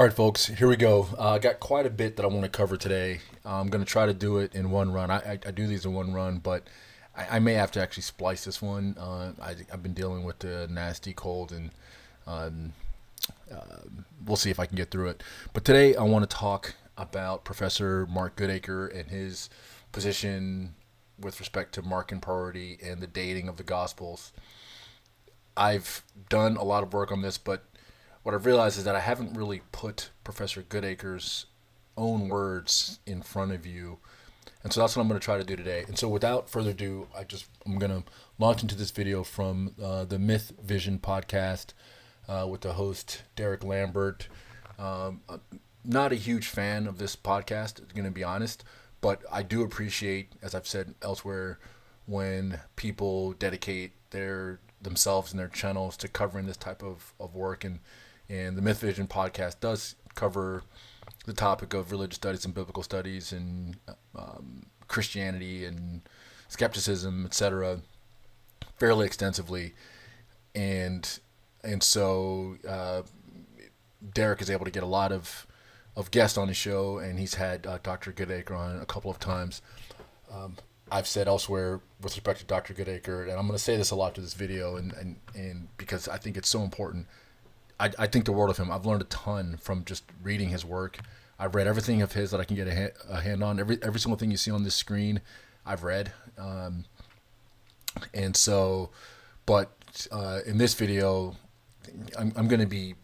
All right, folks, here we go. I got quite a bit that I want to cover today. I'm going to try to do it in one run. I do these in one run, but I may have to actually splice this one. I've been dealing with the nasty cold, and um, we'll see if I can get through it. But today I want to talk about Professor Mark Goodacre and his position with respect to Markan Priority and the dating of the Gospels. I've done a lot of work on this, but what I've realized is that I haven't really put Professor Goodacre's own words in front of you. And so that's what I'm going to try to do today. And so without further ado, I'm going to launch into this video from the Myth Vision podcast with the host Derek Lambert. Not a huge fan of this podcast, going to be honest, but I do appreciate, as I've said elsewhere, when people dedicate themselves and their channels to covering this type of work. And the Myth Vision podcast does cover the topic of religious studies and biblical studies and Christianity and skepticism, etc., fairly extensively. And so Derek is able to get a lot of guests on his show, and he's had Dr. Goodacre on a couple of times. I've said elsewhere with respect to Dr. Goodacre, and I'm going to say this a lot to this video, and because I think it's so important. I think the world of him. I've learned a ton from just reading his work. I've read everything of his that I can get a hand on. Every single thing you see on this screen, I've read. And so, but in this video, I'm going to be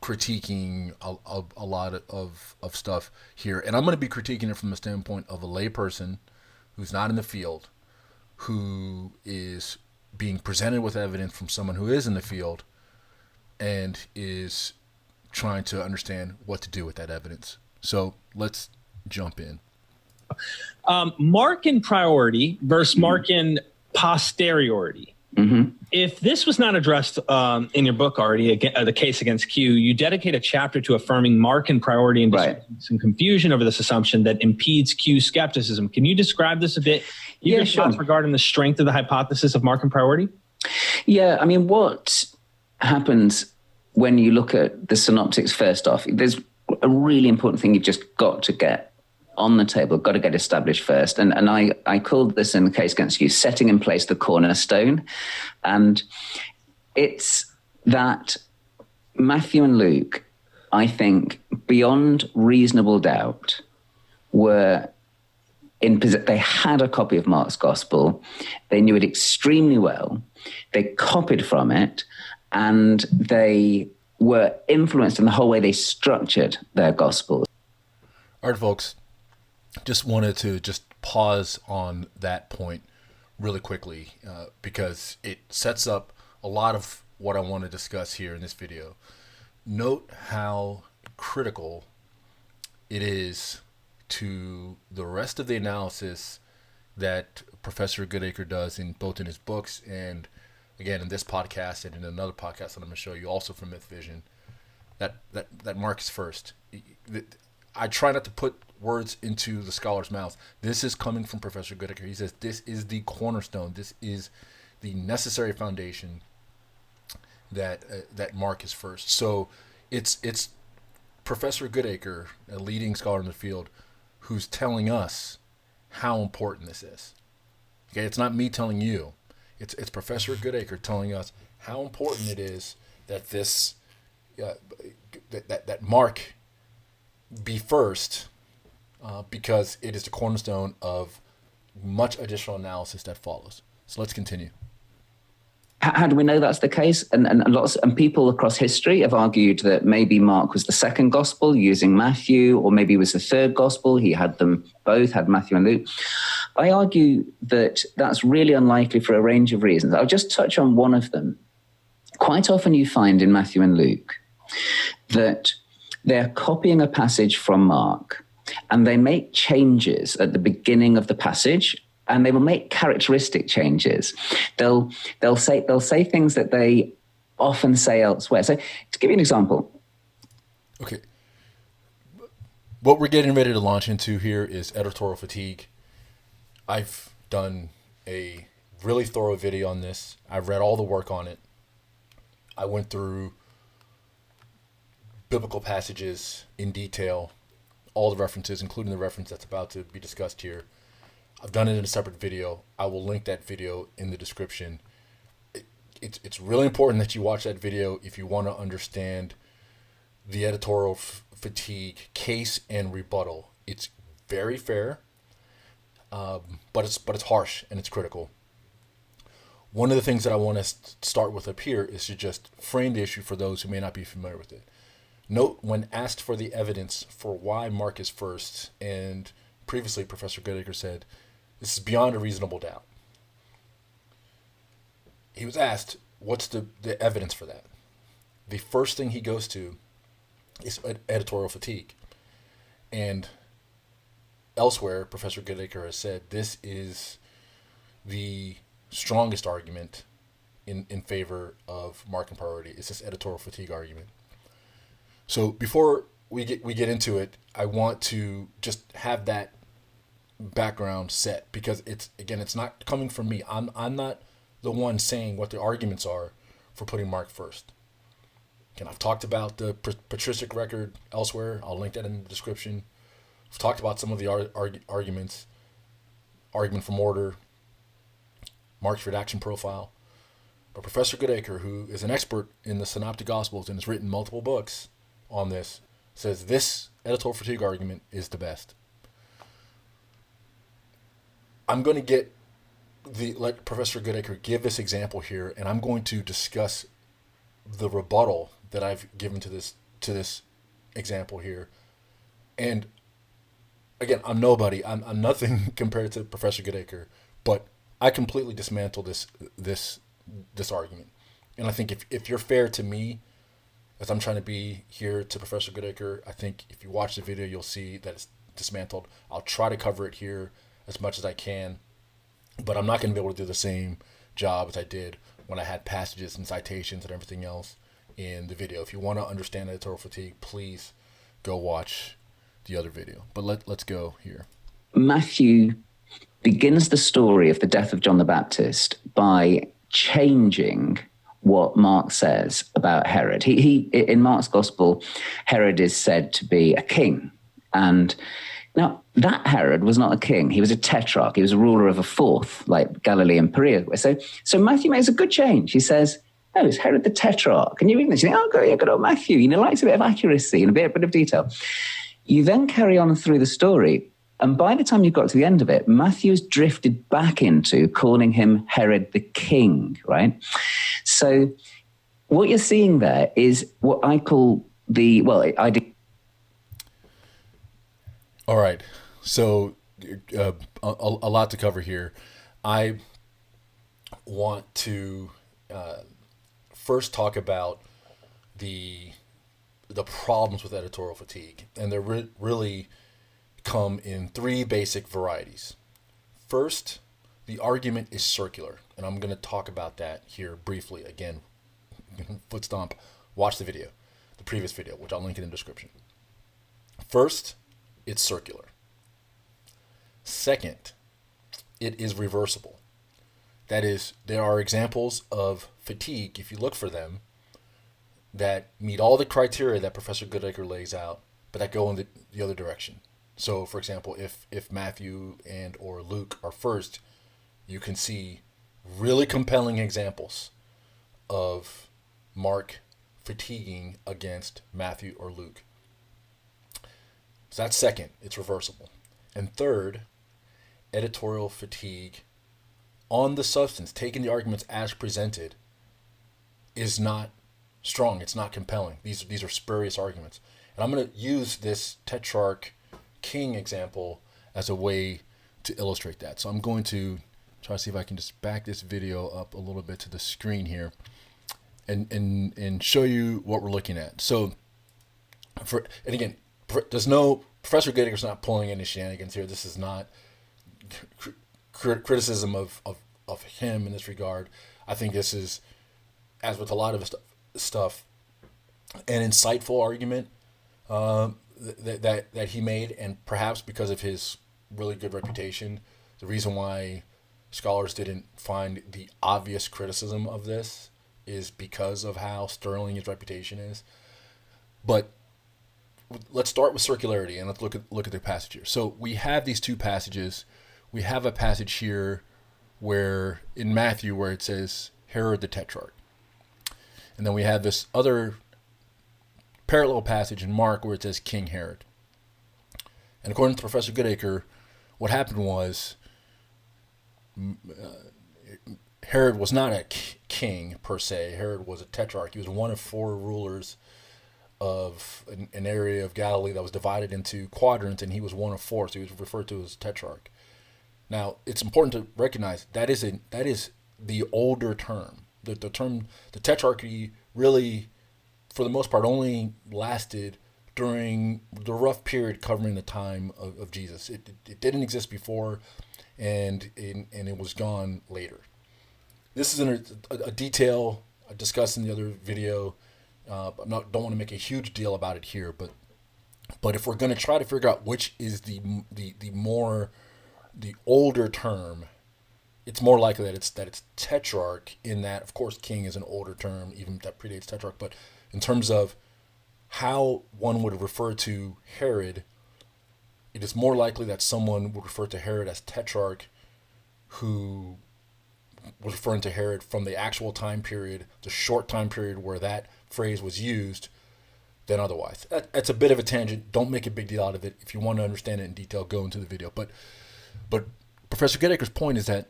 critiquing a lot of stuff here. And I'm going to be critiquing it from the standpoint of a layperson who's not in the field, who is being presented with evidence from someone who is in the field and is trying to understand what to do with that evidence. So let's jump in. Markan Priority versus Markan Posteriority. Mm-hmm. If this was not addressed in your book already, the case against Q, you dedicate a chapter to affirming Markan Priority and some confusion over this assumption that impedes Q's skepticism. Can you describe this a bit? Your thoughts regarding the strength of the hypothesis of Markan Priority? Yeah, I mean, what happens when you look at the synoptics first off, there's a really important thing you've just got to get on the table, got to get established first. And I called this in the case against you, setting in place the cornerstone. And it's that Matthew and Luke, I think, beyond reasonable doubt, they had a copy of Mark's gospel. They knew it extremely well. They copied from it, and they were influenced in the whole way they structured their gospels. All right, folks, just wanted to pause on that point really quickly because it sets up a lot of what I want to discuss here in this video. Note how critical it is to the rest of the analysis that Professor Goodacre does in both in his books and again in this podcast and in another podcast that I'm going to show you also from Myth Vision, that Mark is first. I try not to put words into the scholar's mouths. This is coming from Professor Goodacre. He says this is the cornerstone. This is the necessary foundation that Mark is first. So it's Professor Goodacre, a leading scholar in the field, who's telling us how important this is. Okay, it's not me telling you. It's Professor Goodacre telling us how important it is that this that Mark be first, because it is the cornerstone of much additional analysis that follows. So let's continue. How do we know that's the case? And people across history have argued that maybe Mark was the second gospel using Matthew, or maybe it was the third gospel. He had them both, had Matthew and Luke. I argue that that's really unlikely for a range of reasons. I'll just touch on one of them. Quite often you find in Matthew and Luke that they're copying a passage from Mark, and they make changes at the beginning of the passage, and they will make characteristic changes. They'll say things that they often say elsewhere. So to give you an example. Okay. What we're getting ready to launch into here is editorial fatigue. I've done a really thorough video on this. I've read all the work on it. I went through biblical passages in detail, all the references, including the reference that's about to be discussed here. I've done it in a separate video. I will link that video in the description. It's really important that you watch that video if you want to understand the editorial fatigue case and rebuttal. It's very fair, but it's harsh and it's critical. One of the things that I want to start with up here is to just frame the issue for those who may not be familiar with it. Note, when asked for the evidence for why Mark is first, and previously Professor Goodacre said, this is beyond a reasonable doubt. He was asked, what's the evidence for that? The first thing he goes to is editorial fatigue. And elsewhere, Professor Goodacre has said this is the strongest argument in favor of Markan Priority. It's this editorial fatigue argument. So before we get into it, I want to just have that background set, because it's not coming from me. I'm not the one saying what the arguments are for putting Mark first. Again, I've talked about the patristic record elsewhere. I'll link that in the description. I've talked about some of the arguments, argument from order, Mark's redaction profile. But Professor Goodacre, who is an expert in the Synoptic Gospels and has written multiple books on this, says this editorial fatigue argument is the best. I'm going to let Professor Goodacre give this example here, and I'm going to discuss the rebuttal that I've given to this example here. And again, I'm nobody. I'm nothing compared to Professor Goodacre, but I completely dismantle this argument. And I think if you're fair to me, as I'm trying to be here to Professor Goodacre, I think if you watch the video, you'll see that it's dismantled. I'll try to cover it here as much as I can, but I'm not going to be able to do the same job as I did when I had passages and citations and everything else in the video. If you want to understand editorial fatigue, please go watch the other video. But let's go here. Matthew begins the story of the death of John the Baptist by changing what Mark says about Herod. He in Mark's gospel, Herod is said to be a king. And now that Herod was not a king. He was a tetrarch. He was a ruler of a fourth, like Galilee and Perea. So Matthew makes a good change. He says, oh, it's Herod the tetrarch. And you read this, you think, oh, good old Matthew. Likes a bit of accuracy and a bit of detail. You then carry on through the story. And by the time you got to the end of it, Matthew's drifted back into calling him Herod the king, right? So what you're seeing there is what I call All right. So a lot to cover here. I want to first talk about the problems with editorial fatigue. And they're really come in three basic varieties. First, the argument is circular, and I'm going to talk about that here briefly. Again, foot stomp, watch the video, the previous video, which I'll link in the description. First, it's circular. Second, it is reversible. That is, there are examples of fatigue, if you look for them, that meet all the criteria that Professor Goodacre lays out, but that go in the other direction. So, for example, if Matthew and or Luke are first, you can see really compelling examples of Mark fatiguing against Matthew or Luke. So that's second, it's reversible. And third, editorial fatigue on the substance, taking the arguments as presented, is not strong, it's not compelling. These are spurious arguments. And I'm going to use this tetrarch king example as a way to illustrate that. So I'm going to try to see if I can just back this video up a little bit to the screen here and show you what we're looking at. So and again, Professor Goodacre's not pulling any shenanigans here. This is not criticism of him in this regard. I think this is, as with a lot of his stuff, an insightful argument that he made, and perhaps because of his really good reputation, the reason why scholars didn't find the obvious criticism of this is because of how sterling his reputation is. But let's start with circularity and let's look at the passage here. So we have these two passages. We have a passage here where in Matthew where it says Herod the Tetrarch, and then we have this other parallel passage in Mark where it says King Herod. And according to Professor Goodacre, what happened was Herod was not a king per se. Herod was a tetrarch. He was one of 4 rulers of an area of Galilee that was divided into quadrants, and he was one of 4, so he was referred to as tetrarch. Now, it's important to recognize that is the older term. The term, the tetrarchy, really, for the most part, only lasted during the rough period covering the time of Jesus. It didn't exist before, and it was gone later. This is a detail I discussed in the other video. Don't want to make a huge deal about it here, but if we're going to try to figure out which is the older term, it's more likely that it's tetrarch, in that, of course, king is an older term, even that predates tetrarch. But in terms of how one would refer to Herod, it is more likely that someone would refer to Herod as tetrarch who was referring to Herod from the actual time period, the short time period where that phrase was used, than otherwise. That's a bit of a tangent. Don't make a big deal out of it. If you want to understand it in detail, go into the video. But Professor Goodacre's point is that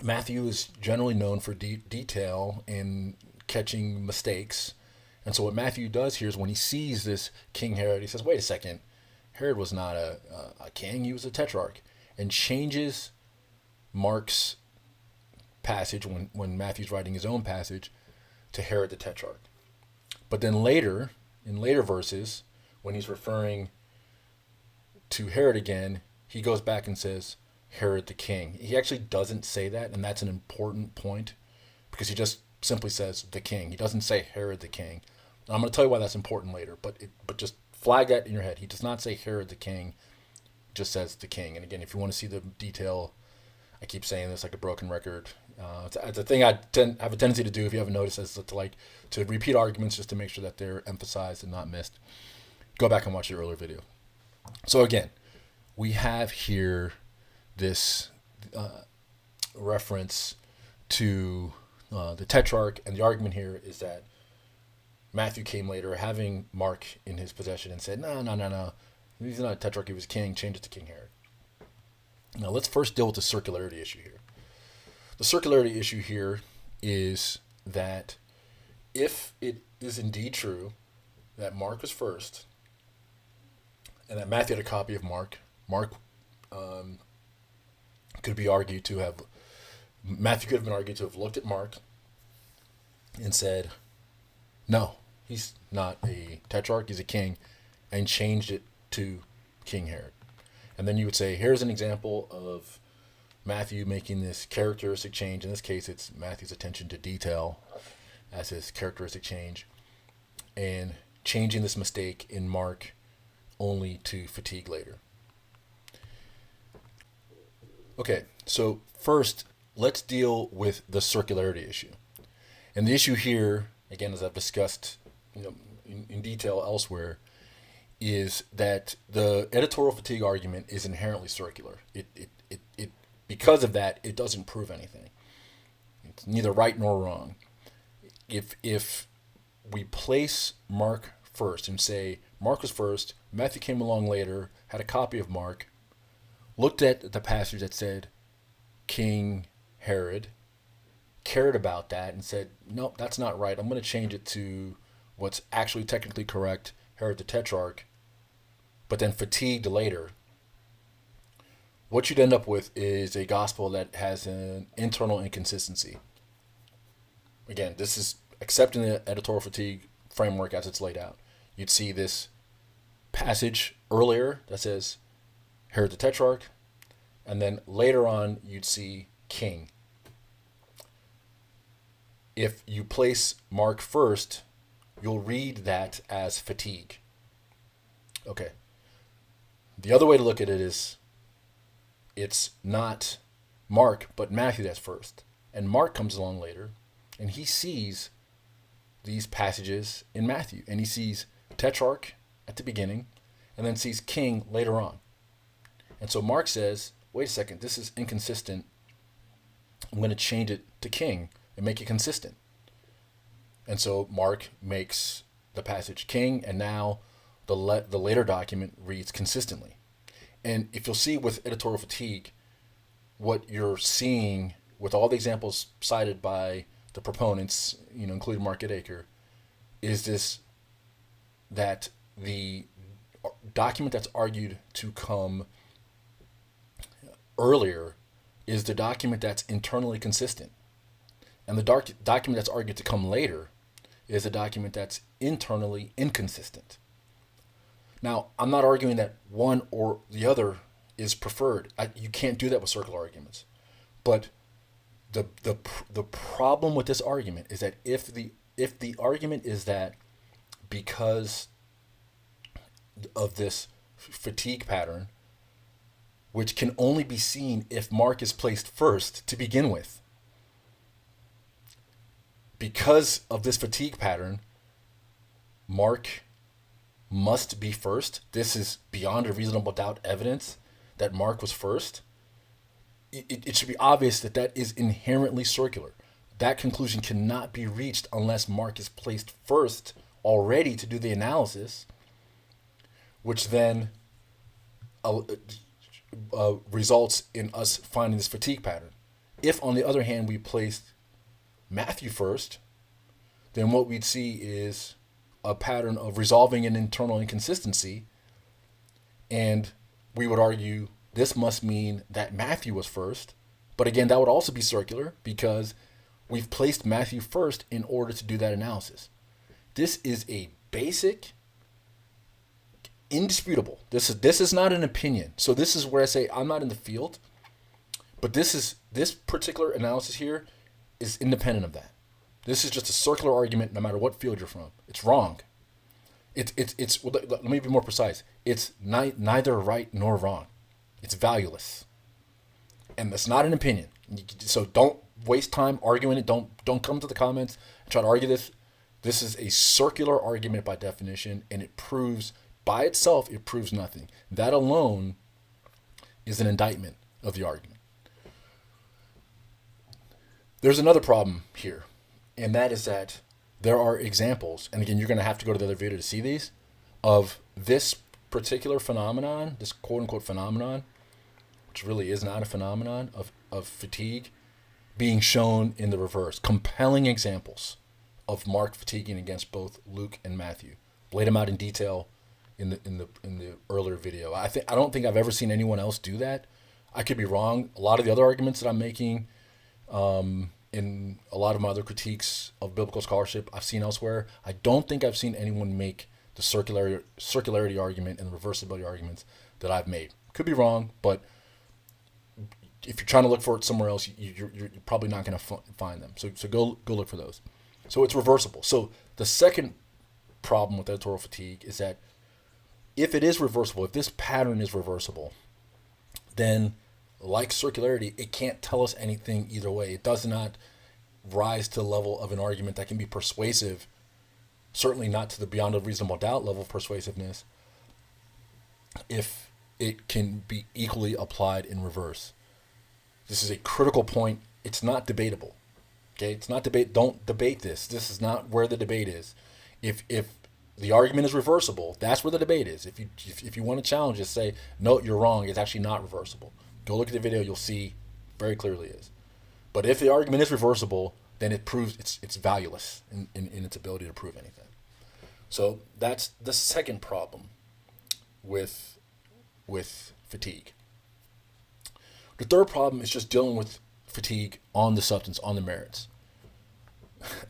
Matthew is generally known for detail in catching mistakes. And so what Matthew does here is when he sees this King Herod, he says, wait a second, Herod was not a king, he was a tetrarch, and changes Mark's passage when Matthew's writing his own passage to Herod the Tetrarch. But then later, in later verses, when he's referring to Herod again, he goes back and says Herod the King. He actually doesn't say that, and that's an important point, because he just simply says the king. He doesn't say Herod the King. And I'm going to tell you why that's important later, but just flag that in your head. He does not say Herod the King, just says the king. And again, if you want to see the detail, I keep saying this like a broken record. It's a thing I have a tendency to do, if you haven't noticed, is to repeat arguments just to make sure that they're emphasized and not missed. Go back and watch the earlier video. So again, we have here this reference to the tetrarch, and the argument here is that Matthew came later, having Mark in his possession, and said, no, he's not a tetrarch, he was king, change it to King Herod. Now let's first deal with the circularity issue here. The circularity issue here is that if it is indeed true that Mark was first, and that Matthew had a copy of Mark could be argued to have, Matthew could have been argued to have looked at Mark and said, no, he's not a tetrarch, he's a king, and changed it to King Herod. And then you would say, here's an example of Matthew making this characteristic change. In this case, it's Matthew's attention to detail as his characteristic change, and changing this mistake in Mark only to fatigue later. Okay, so first, let's deal with the circularity issue. And the issue here, again, as I've discussed in detail elsewhere, is that the editorial fatigue argument is inherently circular. It because of that, it doesn't prove anything. It's neither right nor wrong. If we place Mark first and say Mark was first, Matthew came along later, had a copy of Mark, looked at the passage that said King Herod, cared about that, and said, nope, that's not right, I'm going to change it to what's actually technically correct, Herod the Tetrarch, but then fatigued later, what you'd end up with is a gospel that has an internal inconsistency. Again, this is accepting the editorial fatigue framework as it's laid out. You'd see this passage earlier that says Herod the Tetrarch, and then later on you'd see king. If you place Mark first, you'll read that as fatigue. Okay. The other way to look at it is it's not Mark, but Matthew that's first. And Mark comes along later, and he sees these passages in Matthew, and he sees tetrarch at the beginning and then sees king later on. And so Mark says, wait a second, this is inconsistent. I'm going to change it to king and make it consistent. And so Mark makes the passage king, and now the later document reads consistently. And if you'll see with editorial fatigue, what you're seeing with all the examples cited by the proponents, including Mark Goodacre, is this, that the document that's argued to come earlier is the document that's internally consistent. And the document that's argued to come later is a document that's internally inconsistent. Now, I'm not arguing that one or the other is preferred. You can't do that with circular arguments. But the problem with this argument is that if the argument is that because of this fatigue pattern, which can only be seen if Mark is placed first to begin with, because of this fatigue pattern, Mark must be first. This is beyond a reasonable doubt evidence that Mark was first. It should be obvious that that is inherently circular. That conclusion cannot be reached unless Mark is placed first already to do the analysis, which then results in us finding this fatigue pattern. If, on the other hand, we placed Matthew first, then what we'd see is a pattern of resolving an internal inconsistency, and we would argue this must mean that Matthew was first. But again, that would also be circular because we've placed Matthew first in order to do that analysis. This is a basic, indisputable. This is not an opinion. So this is where I say I'm not in the field, but this particular analysis here is independent of that. This is just a circular argument no matter what field you're from. It's wrong. It's well, let me be more precise. It's neither right nor wrong. It's valueless. And that's not an opinion. So don't waste time arguing it. Don't come to the comments and try to argue this. This is a circular argument by definition, and it proves by itself, it proves nothing. That alone is an indictment of the argument. There's another problem here, and that is that there are examples, and again, you're going to have to go to the other video to see these, of this particular phenomenon, this quote-unquote phenomenon, which really is not a phenomenon of fatigue, being shown in the reverse. Compelling examples of Mark fatiguing against both Luke and Matthew. Laid them out in detail in the earlier video. I don't think I've ever seen anyone else do that. I could be wrong. A lot of the other arguments that I'm making in a lot of my other critiques of biblical scholarship I've seen elsewhere, I don't think I've seen anyone make the circularity argument and the reversibility arguments that I've made. Could be wrong, but if you're trying to look for it somewhere else, you're probably not going to find them. So go look for those. So it's reversible. So the second problem with editorial fatigue is that if it is reversible, if this pattern is reversible, then like circularity, it can't tell us anything either way. It does not rise to the level of an argument that can be persuasive, certainly not to the beyond a reasonable doubt level of persuasiveness, if it can be equally applied in reverse. This is a critical point. It's not debatable. Okay, it's not debate. Don't debate this. This is not where the debate is. If the argument is reversible, that's where the debate is. If you want to challenge it, say no, you're wrong. It's actually not reversible. Go look at the video. You'll see very clearly it is. But if the argument is reversible, then it proves it's valueless in its ability to prove anything. So that's the second problem with fatigue. The third problem is just dealing with fatigue on the substance, on the merits.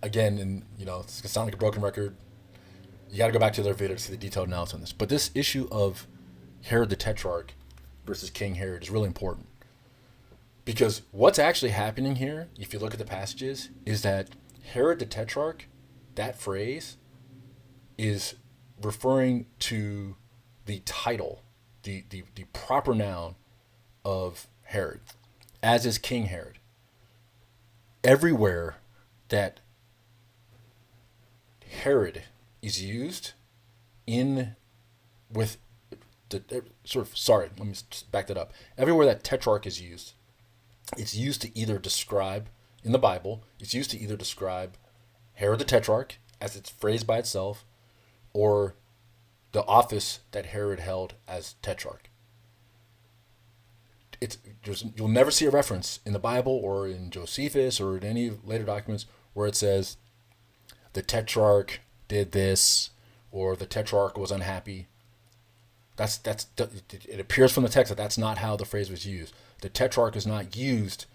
Again, and it's going to sound like a broken record. You got to go back to their video to see the detailed analysis on this. But this issue of Herod the Tetrarch versus King Herod is really important. Because what's actually happening here, if you look at the passages, is that Herod the Tetrarch, that phrase, is referring to the title, the proper noun of Herod, as is King Herod. Everywhere that Herod is used in with sorry, let me back that up. Everywhere that tetrarch is used, it's used to either describe, in the Bible, it's used to either describe Herod the Tetrarch, as it's phrased by itself, or the office that Herod held as tetrarch. You'll never see a reference in the Bible or in Josephus or in any later documents where it says the tetrarch did this or the tetrarch was unhappy. It appears from the text that that's not how the phrase was used. The tetrarch is not used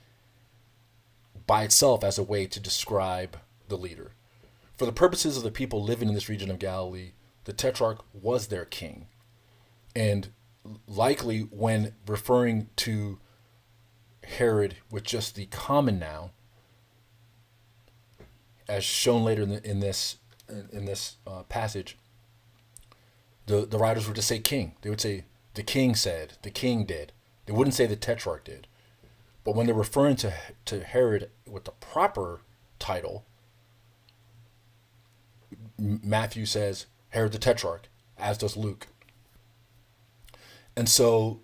by itself as a way to describe the leader. For the purposes of the people living in this region of Galilee, the tetrarch was their king. And likely when referring to Herod with just the common noun, as shown later in this passage, the writers would just say king. They would say the king said, the king did. They wouldn't say the tetrarch did. But when they're referring to Herod with the proper title, Matthew says Herod the Tetrarch, as does Luke. And so,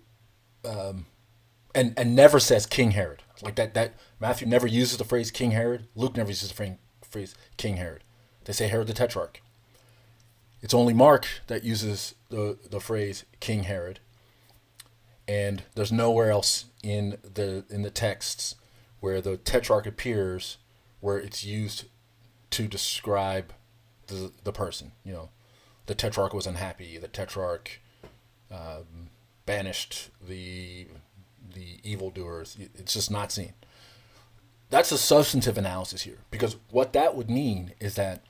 and never says King Herod. Like that Matthew never uses the phrase King Herod. Luke never uses the phrase King Herod. They say Herod the Tetrarch. It's only Mark that uses the phrase King Herod. And there's nowhere else in the texts where the tetrarch appears where it's used to describe the person. You know, the tetrarch was unhappy. The tetrarch banished the evildoers. It's just not seen. That's a substantive analysis here, because what that would mean is that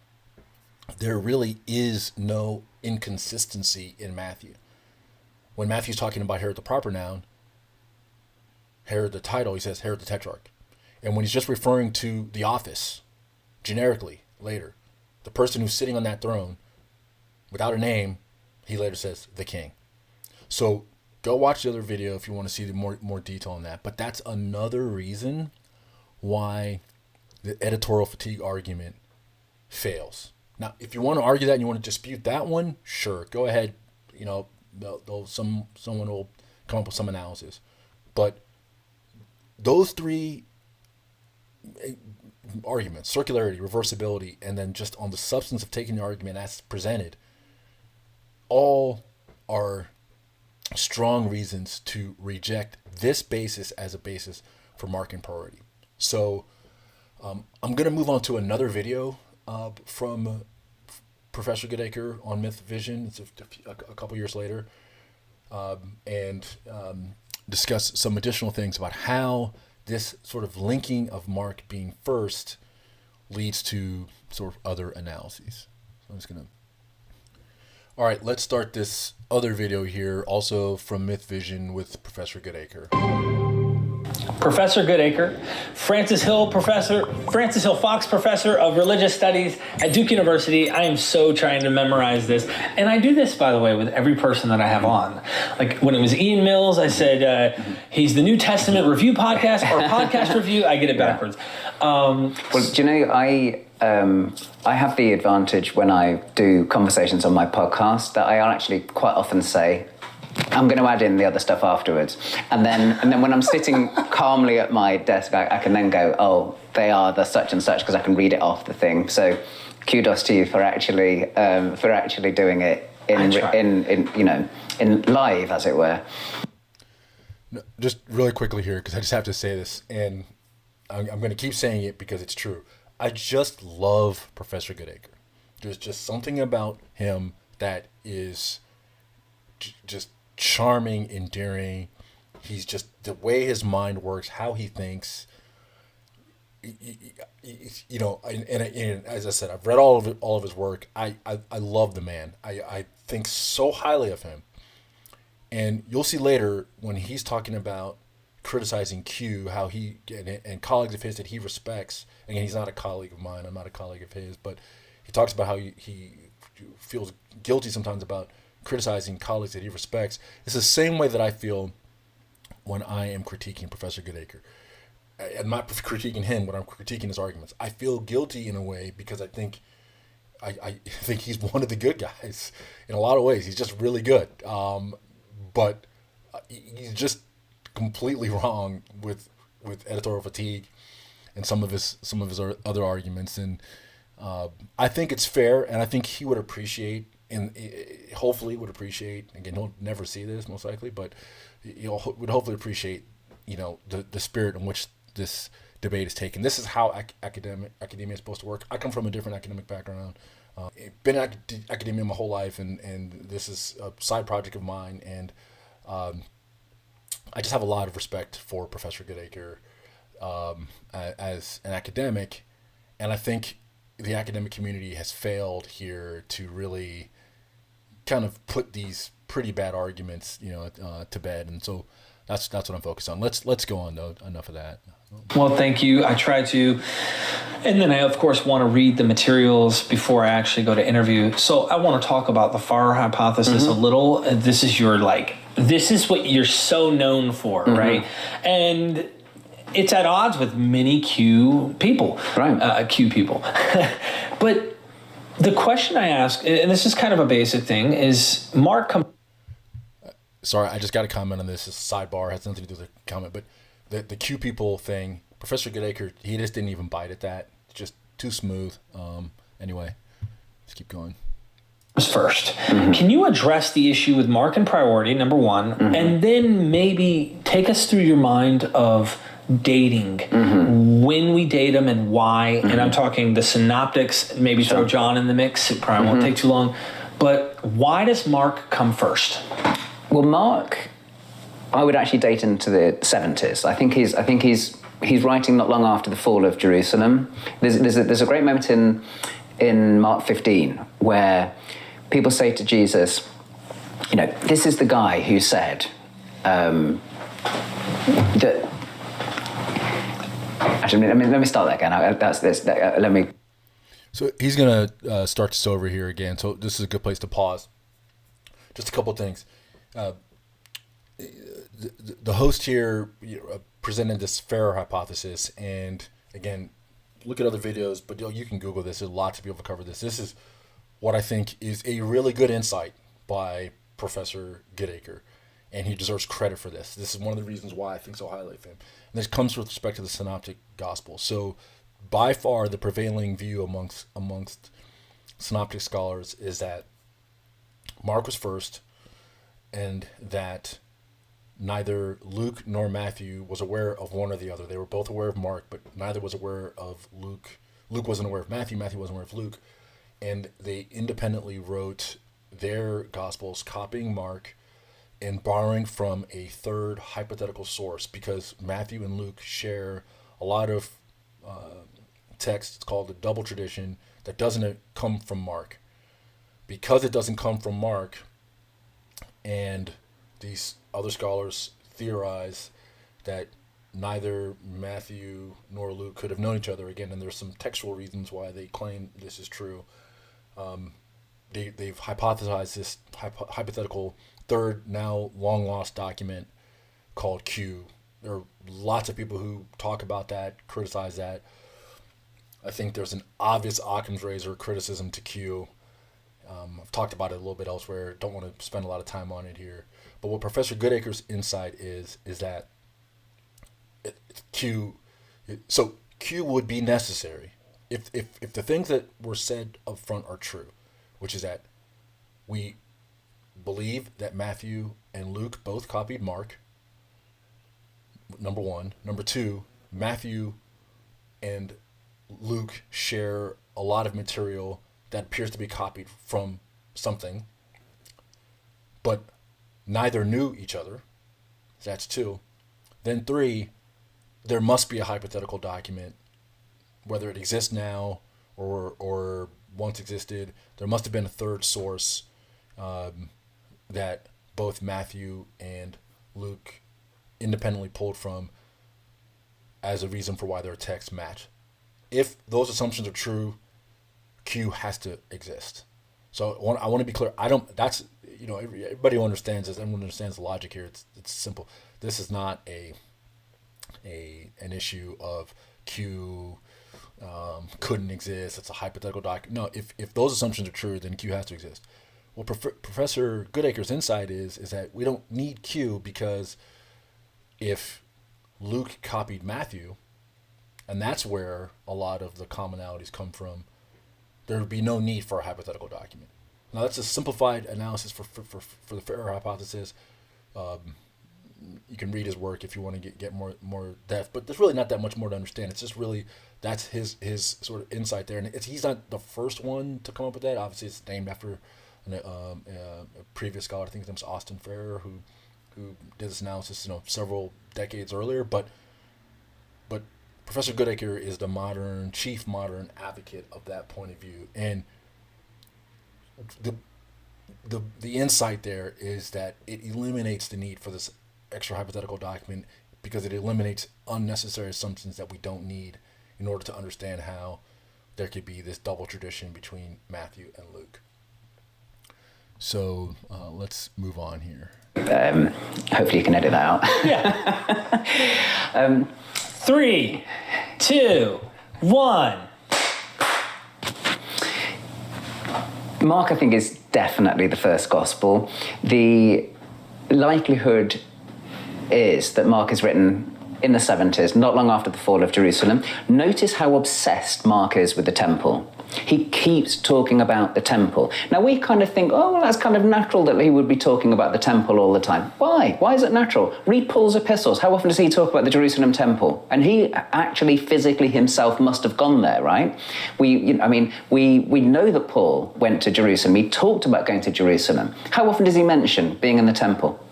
there really is no inconsistency in Matthew. When Matthew's talking about Herod the proper noun, Herod the title, he says Herod the Tetrarch. And when he's just referring to the office, generically, later, the person who's sitting on that throne, without a name, he later says the king. So go watch the other video if you want to see the more detail on that. But that's another reason why the editorial fatigue argument fails. Now, if you want to argue that and you want to dispute that one, sure, go ahead. You know, someone will come up with some analysis. But those three arguments, circularity, reversibility, and then just on the substance of taking the argument as presented, all are strong reasons to reject this basis as a basis for Markan Priority. So I'm going to move on to another video from Professor Goodacre on Myth Vision. It's a couple years later, and discuss some additional things about how this sort of linking of Mark being first leads to sort of other analyses. So I'm just going to... All right, let's start this other video here, also from Myth Vision with Professor Goodacre. Professor Goodacre, Francis Hill Fox Professor of Religious Studies at Duke University. I am so trying to memorize this. And I do this, by the way, with every person that I have on. Like when it was Ian Mills, I said, he's the New Testament Review Podcast or Podcast Review. I get it backwards. Well, do you know, I have the advantage when I do conversations on my podcast that I actually quite often say, I'm going to add in the other stuff afterwards. And then when I'm sitting calmly at my desk, I can then go, oh, they are the such and such, because I can read it off the thing. So kudos to you for actually doing it in live, as it were. No, just really quickly here, because I just have to say this, and I'm going to keep saying it because it's true. I just love Professor Goodacre. There's just something about him that is just charming, endearing. He's just, the way his mind works, how he thinks, you know, and as I said, I've read all of his work. I love the man. I think so highly of him. And you'll see later when he's talking about criticizing Q, how he and colleagues of his that he respects. Again, he's not a colleague of mine. I'm not a colleague of his, but he talks about how he feels guilty sometimes about criticizing colleagues that he respects. It's the same way that I feel when I am critiquing Professor Goodacre. I'm not critiquing him, but I'm critiquing his arguments. I feel guilty in a way because I think I think he's one of the good guys in a lot of ways. He's just really good. But he's just completely wrong with editorial fatigue and some of his other arguments. And I think it's fair, and I think he would appreciate, and hopefully would appreciate. Again, he'll never see this most likely, but would hopefully appreciate, the spirit in which this debate is taken. This is how academia is supposed to work. I come from a different academic background. Been in academia my whole life, and this is a side project of mine, and I just have a lot of respect for Professor Goodacre as an academic, and I think the academic community has failed here to really kind of put these pretty bad arguments, to bed, and so that's what I'm focused on. Let's go on though. Enough of that. Well, thank you. I try to, and then I of course want to read the materials before I actually go to interview. So I want to talk about the Farrer hypothesis a little. This is what you're so known for, right? And it's at odds with many Q people, right? Q people. But the question I ask, and this is kind of a basic thing, is Mark. Sorry, I just got a comment on this. It's a sidebar, has nothing to do with the comment, but the Q people thing, Professor Goodacre, he just didn't even bite at that. Just too smooth. Anyway, let's keep going. First, can you address the issue with Markan Priority, number one, and then maybe take us through your mind of dating, when we date them and why, and I'm talking the synoptics, maybe throw John in the mix, it probably won't take too long, but why does Mark come first? Well, Mark, I would actually date into the 70s. I think he's writing not long after the fall of Jerusalem. There's a great moment in Mark 15 where people say to Jesus, this is the guy who said that. Actually, let me start that again. Let me. So he's gonna start this over here again. So this is a good place to pause. Just a couple of things. The host here presented this Farrer hypothesis, and again, look at other videos, but you can Google this. There's lots of people to cover this. This is what I think is a really good insight by Professor Goodacre, and he deserves credit for this. This is one of the reasons why I think so highly of him. And this comes with respect to the Synoptic Gospel. So by far the prevailing view amongst Synoptic scholars is that Mark was first, and that neither Luke nor Matthew was aware of one or the other. They were both aware of Mark, but neither was aware of Luke. Luke wasn't aware of Matthew. Matthew wasn't aware of Luke. And they independently wrote their Gospels, copying Mark and borrowing from a third hypothetical source, because Matthew and Luke share a lot of text. It's called the double tradition that doesn't come from Mark. Because it doesn't come from Mark, and these other scholars theorize that neither Matthew nor Luke could have known each other again, and there's some textual reasons why they claim this is true. They've hypothesized this hypothetical third, now long lost document called Q. There are lots of people who talk about that, criticize that. I think there's an obvious Occam's razor criticism to Q. I've talked about it a little bit elsewhere. Don't want to spend a lot of time on it here. But what Professor Goodacre's insight is that Q would be necessary if the things that were said up front are true, which is that we believe that Matthew and Luke both copied Mark, number one. Number two, Matthew and Luke share a lot of material that appears to be copied from something, but neither knew each other. That's two. Then three, there must be a hypothetical document, whether it exists now or once existed. There must have been a third source that both Matthew and Luke independently pulled from as a reason for why their texts match. If those assumptions are true, Q has to exist. So I want to be clear. That's, everybody who understands this. Everyone understands the logic here. It's simple. This is not an issue of Q couldn't exist. It's a hypothetical document. No, if those assumptions are true, then Q has to exist. Well, Professor Goodacre's insight is that we don't need Q, because if Luke copied Matthew, and that's where a lot of the commonalities come from, there would be no need for a hypothetical document. Now, that's a simplified analysis for the Farrer hypothesis. You can read his work if you want to get more depth, but there's really not that much more to understand. It's just really, that's his sort of insight there, and he's not the first one to come up with that. Obviously, it's named after a previous scholar. I think his name was Austin Farrer, who did this analysis, several decades earlier. But Professor Goodacre is the chief modern advocate of that point of view, and the insight there is that it eliminates the need for this extra hypothetical document, because it eliminates unnecessary assumptions that we don't need in order to understand how there could be this double tradition between Matthew and Luke. So let's move on here. Hopefully you can edit that out. Yeah. 3, 2, 1. Mark, I think, is definitely the first gospel. The likelihood is that Mark is written in the 70s, not long after the fall of Jerusalem. Notice how obsessed Mark is with the temple. He keeps talking about the temple. Now, we kind of think, oh, well, that's kind of natural that he would be talking about the temple all the time. Why? Why is it natural? Read Paul's epistles. How often does he talk about the Jerusalem temple? And he actually physically himself must have gone there, right? We know that Paul went to Jerusalem. He talked about going to Jerusalem. How often does he mention being in the temple?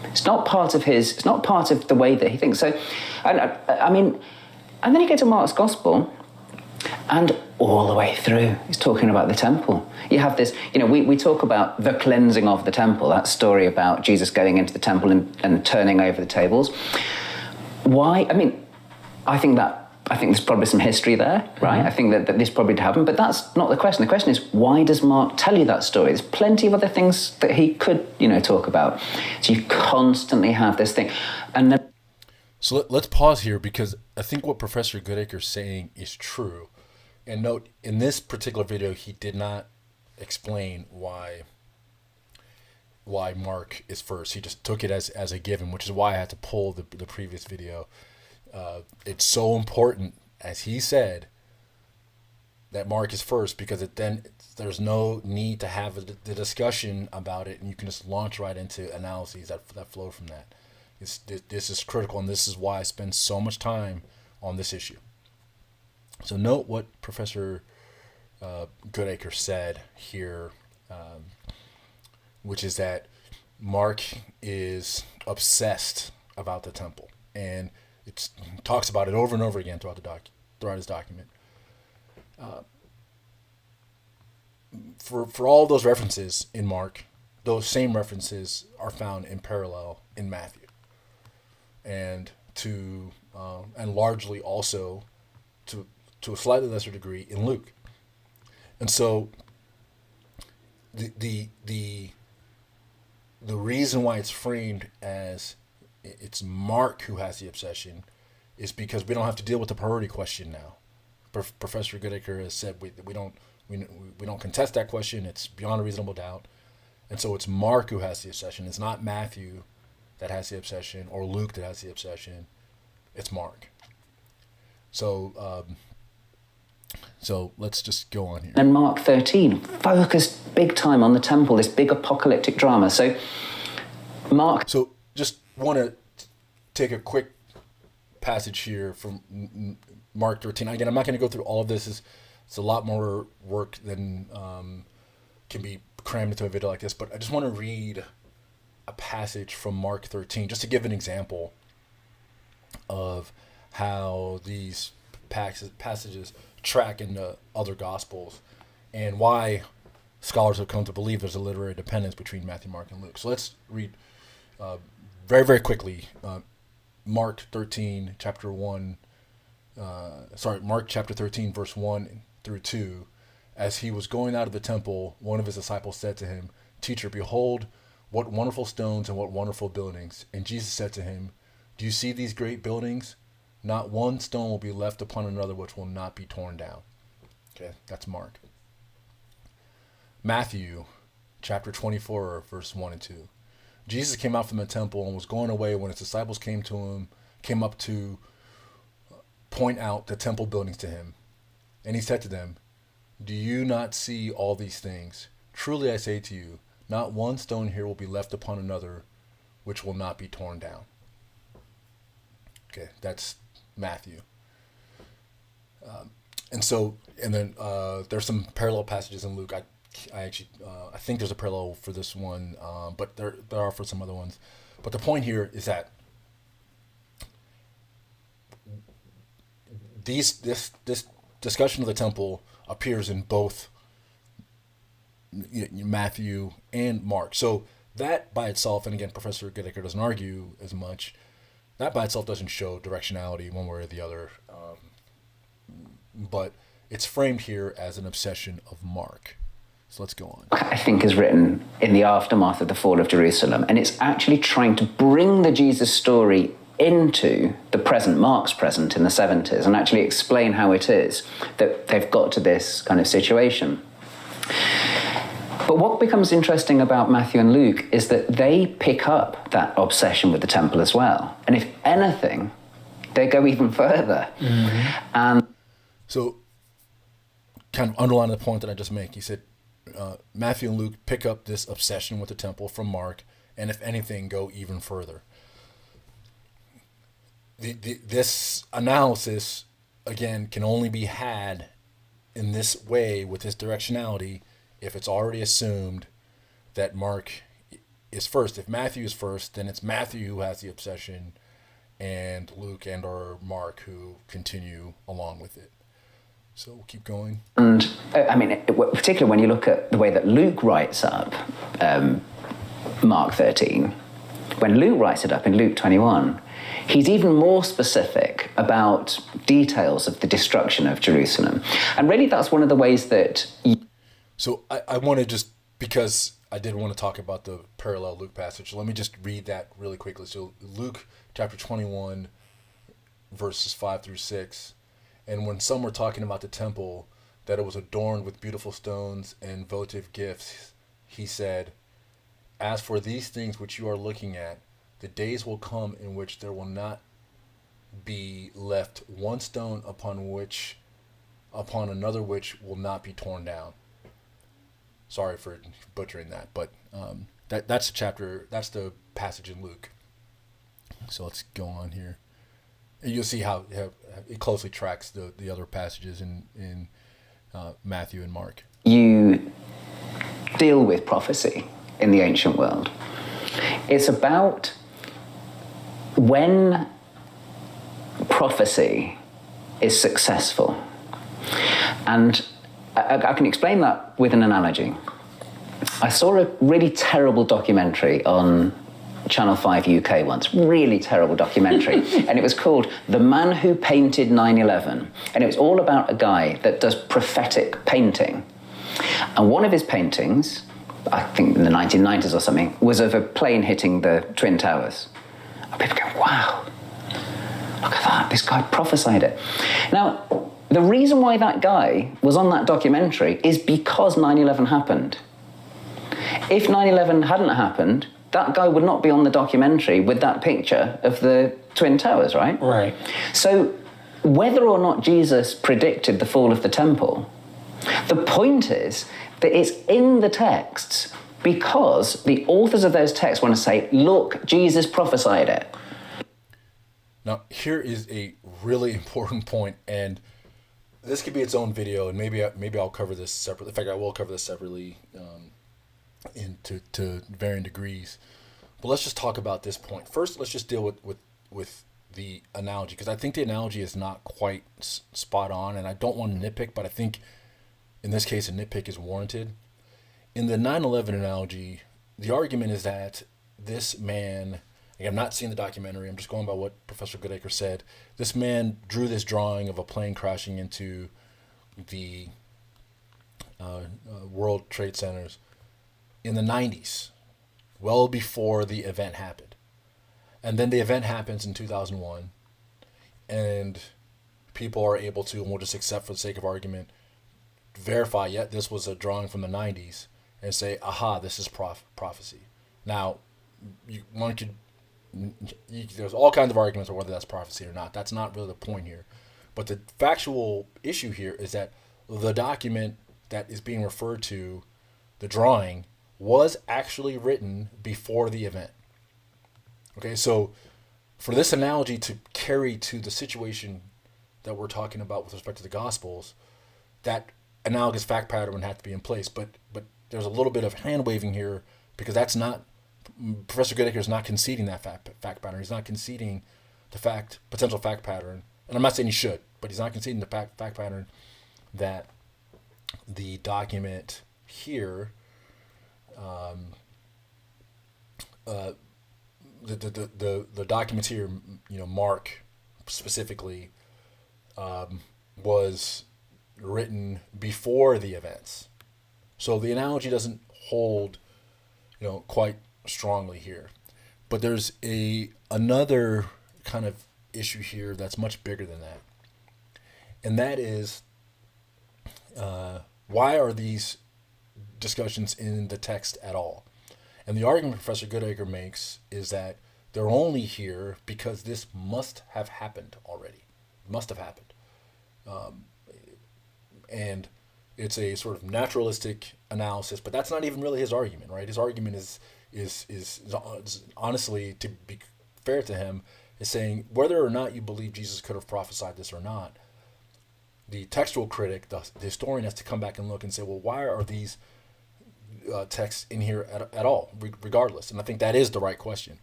It's not part of the way that he thinks. So, and then you get to Mark's gospel, and all the way through, he's talking about the temple. You have this, we talk about the cleansing of the temple, that story about Jesus going into the temple and turning over the tables. Why? I think there's probably some history there, right? I think that this probably happened, but that's not the question. The question is, why does Mark tell you that story? There's plenty of other things that he could, talk about. So you constantly have this thing. And then... So let's pause here, because I think what Professor Goodacre is saying is true. And note, in this particular video, he did not explain why Mark is first. He just took it as a given, which is why I had to pull the previous video. It's so important, as he said, that Mark is first, because there's no need to have the discussion about it, and you can just launch right into analyses that flow from that. This is critical, and this is why I spend so much time on this issue. So note what Professor Goodacre said here, which is that Mark is obsessed about the temple, and he talks about it over and over again throughout his document. For all those references in Mark, those same references are found in parallel in Matthew, and largely also to a slightly lesser degree in Luke. And so the reason why it's framed as it's Mark who has the obsession is because we don't have to deal with the priority question now. Professor Goodacre has said we don't contest that question. It's beyond a reasonable doubt. And so it's Mark who has the obsession. It's not Matthew that has the obsession or Luke that has the obsession. It's Mark. So let's just go on here. And Mark 13 focused big time on the temple, this big apocalyptic drama. So just want to take a quick passage here from Mark 13. Again, I'm not going to go through all of this. It's a lot more work than can be crammed into a video like this, but I just want to read a passage from Mark 13 just to give an example of how these passages track into other gospels and why scholars have come to believe there's a literary dependence between Matthew, Mark, and Luke. So let's read very, very quickly Mark chapter 13, verse 1 through 2. As he was going out of the temple, one of his disciples said to him, "Teacher, behold, what wonderful stones and what wonderful buildings." And Jesus said to him, "Do you see these great buildings? Not one stone will be left upon another which will not be torn down." Okay, that's Mark. Matthew, chapter 24, verse 1 and 2. Jesus came out from the temple and was going away when his disciples came up to point out the temple buildings to him. And he said to them, "Do you not see all these things? Truly I say to you, not one stone here will be left upon another, which will not be torn down." Okay, that's Matthew. And then there's some parallel passages in Luke. I think there's a parallel for this one, but there are for some other ones. But the point here is that this discussion of the temple appears in both Matthew and Mark. So that by itself, and again, Professor Goodacre doesn't argue as much, that by itself doesn't show directionality one way or the other. But it's framed here as an obsession of Mark. So let's go on. I think is written in the aftermath of the fall of Jerusalem, and it's actually trying to bring the Jesus story into the present, Mark's present in the 70s, and actually explain how it is that they've got to this kind of situation. But what becomes interesting about Matthew and Luke is that they pick up that obsession with the temple as well. And if anything, they go even further. Mm-hmm. And so, kind of underlining the point that I just made, he said, Matthew and Luke pick up this obsession with the temple from Mark, and if anything, go even further. This analysis, again, can only be had in this way with this directionality if it's already assumed that Mark is first. If Matthew is first, then it's Matthew who has the obsession, and Luke and or Mark who continue along with it. So we'll keep going. And I mean, particularly when you look at the way that Luke writes up Mark 13, when Luke writes it up in Luke 21, he's even more specific about details of the destruction of Jerusalem. And really that's one of the ways that... So I want to just, because I did want to talk about the parallel Luke passage, let me just read that really quickly. So Luke chapter 21, verses 5 through 6. And when some were talking about the temple, that it was adorned with beautiful stones and votive gifts, he said, "As for these things which you are looking at, the days will come in which there will not be left one stone upon another which will not be torn down." Sorry for butchering that, but that's the chapter, that's the passage in Luke. So let's go on here. And you'll see how it closely tracks the other passages in Matthew and Mark. You deal with prophecy in the ancient world. It's about when prophecy is successful. And I can explain that with an analogy. I saw a really terrible documentary on Channel 5 UK once, really terrible documentary, and it was called The Man Who Painted 9/11, and it was all about a guy that does prophetic painting. And one of his paintings, I think in the 1990s or something, was of a plane hitting the Twin Towers. And people go, wow, look at that, this guy prophesied it. Now, the reason why that guy was on that documentary is because 9/11 happened. If 9/11 hadn't happened, that guy would not be on the documentary with that picture of the Twin Towers, right? Right. So whether or not Jesus predicted the fall of the temple, the point is that it's in the texts because the authors of those texts want to say, look, Jesus prophesied it. Now, here is a really important point, and this could be its own video, and maybe I'll cover this separately. In fact, I will cover this separately to varying degrees. But let's just talk about this point. First, let's just deal with the analogy, because I think the analogy is not quite spot on, and I don't want to nitpick, but I think in this case a nitpick is warranted. In the 9/11 analogy, the argument is that this man, I'm not seeing the documentary, I'm just going by what Professor Goodacre said, this man drew this drawing of a plane crashing into the World Trade Centers in the 90s, well before the event happened. And then the event happens in 2001, and people are able to, and we'll just accept for the sake of argument, verify yet this was a drawing from the 90s and say, aha, this is prophecy. Now, there's all kinds of arguments on whether that's prophecy or not. That's not really the point here. But the factual issue here is that the document that is being referred to, the drawing, was actually written before the event. Okay, so for this analogy to carry to the situation that we're talking about with respect to the Gospels, that analogous fact pattern would have to be in place. But there's a little bit of hand waving here, because that's not, Professor Goodacre is not conceding that fact pattern. He's not conceding the potential fact pattern, and I'm not saying he should, but he's not conceding the fact pattern that the document here, the documents here, Mark specifically, was written before the events. So the analogy doesn't hold, quite strongly here. But there's another kind of issue here that's much bigger than that. And that is, why are these discussions in the text at all? And the argument Professor Goodacre makes is that they're only here because this must have happened already. It must have happened. And it's a sort of naturalistic analysis, but that's not even really his argument, right? His argument is honestly, to be fair to him, is saying whether or not you believe Jesus could have prophesied this or not, the textual critic, the historian, has to come back and look and say, well, why are these texts in here at all, regardless? And I think that is the right question.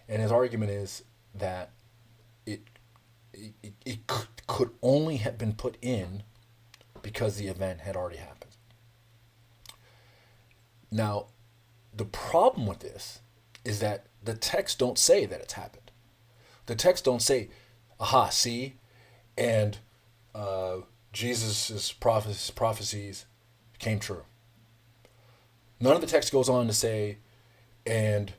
And his argument is that it could only have been put in because the event had already happened. Now, the problem with this is that the texts don't say that it's happened. The texts don't say, aha, see, and Jesus' prophecies came true. None of the text goes on to say, and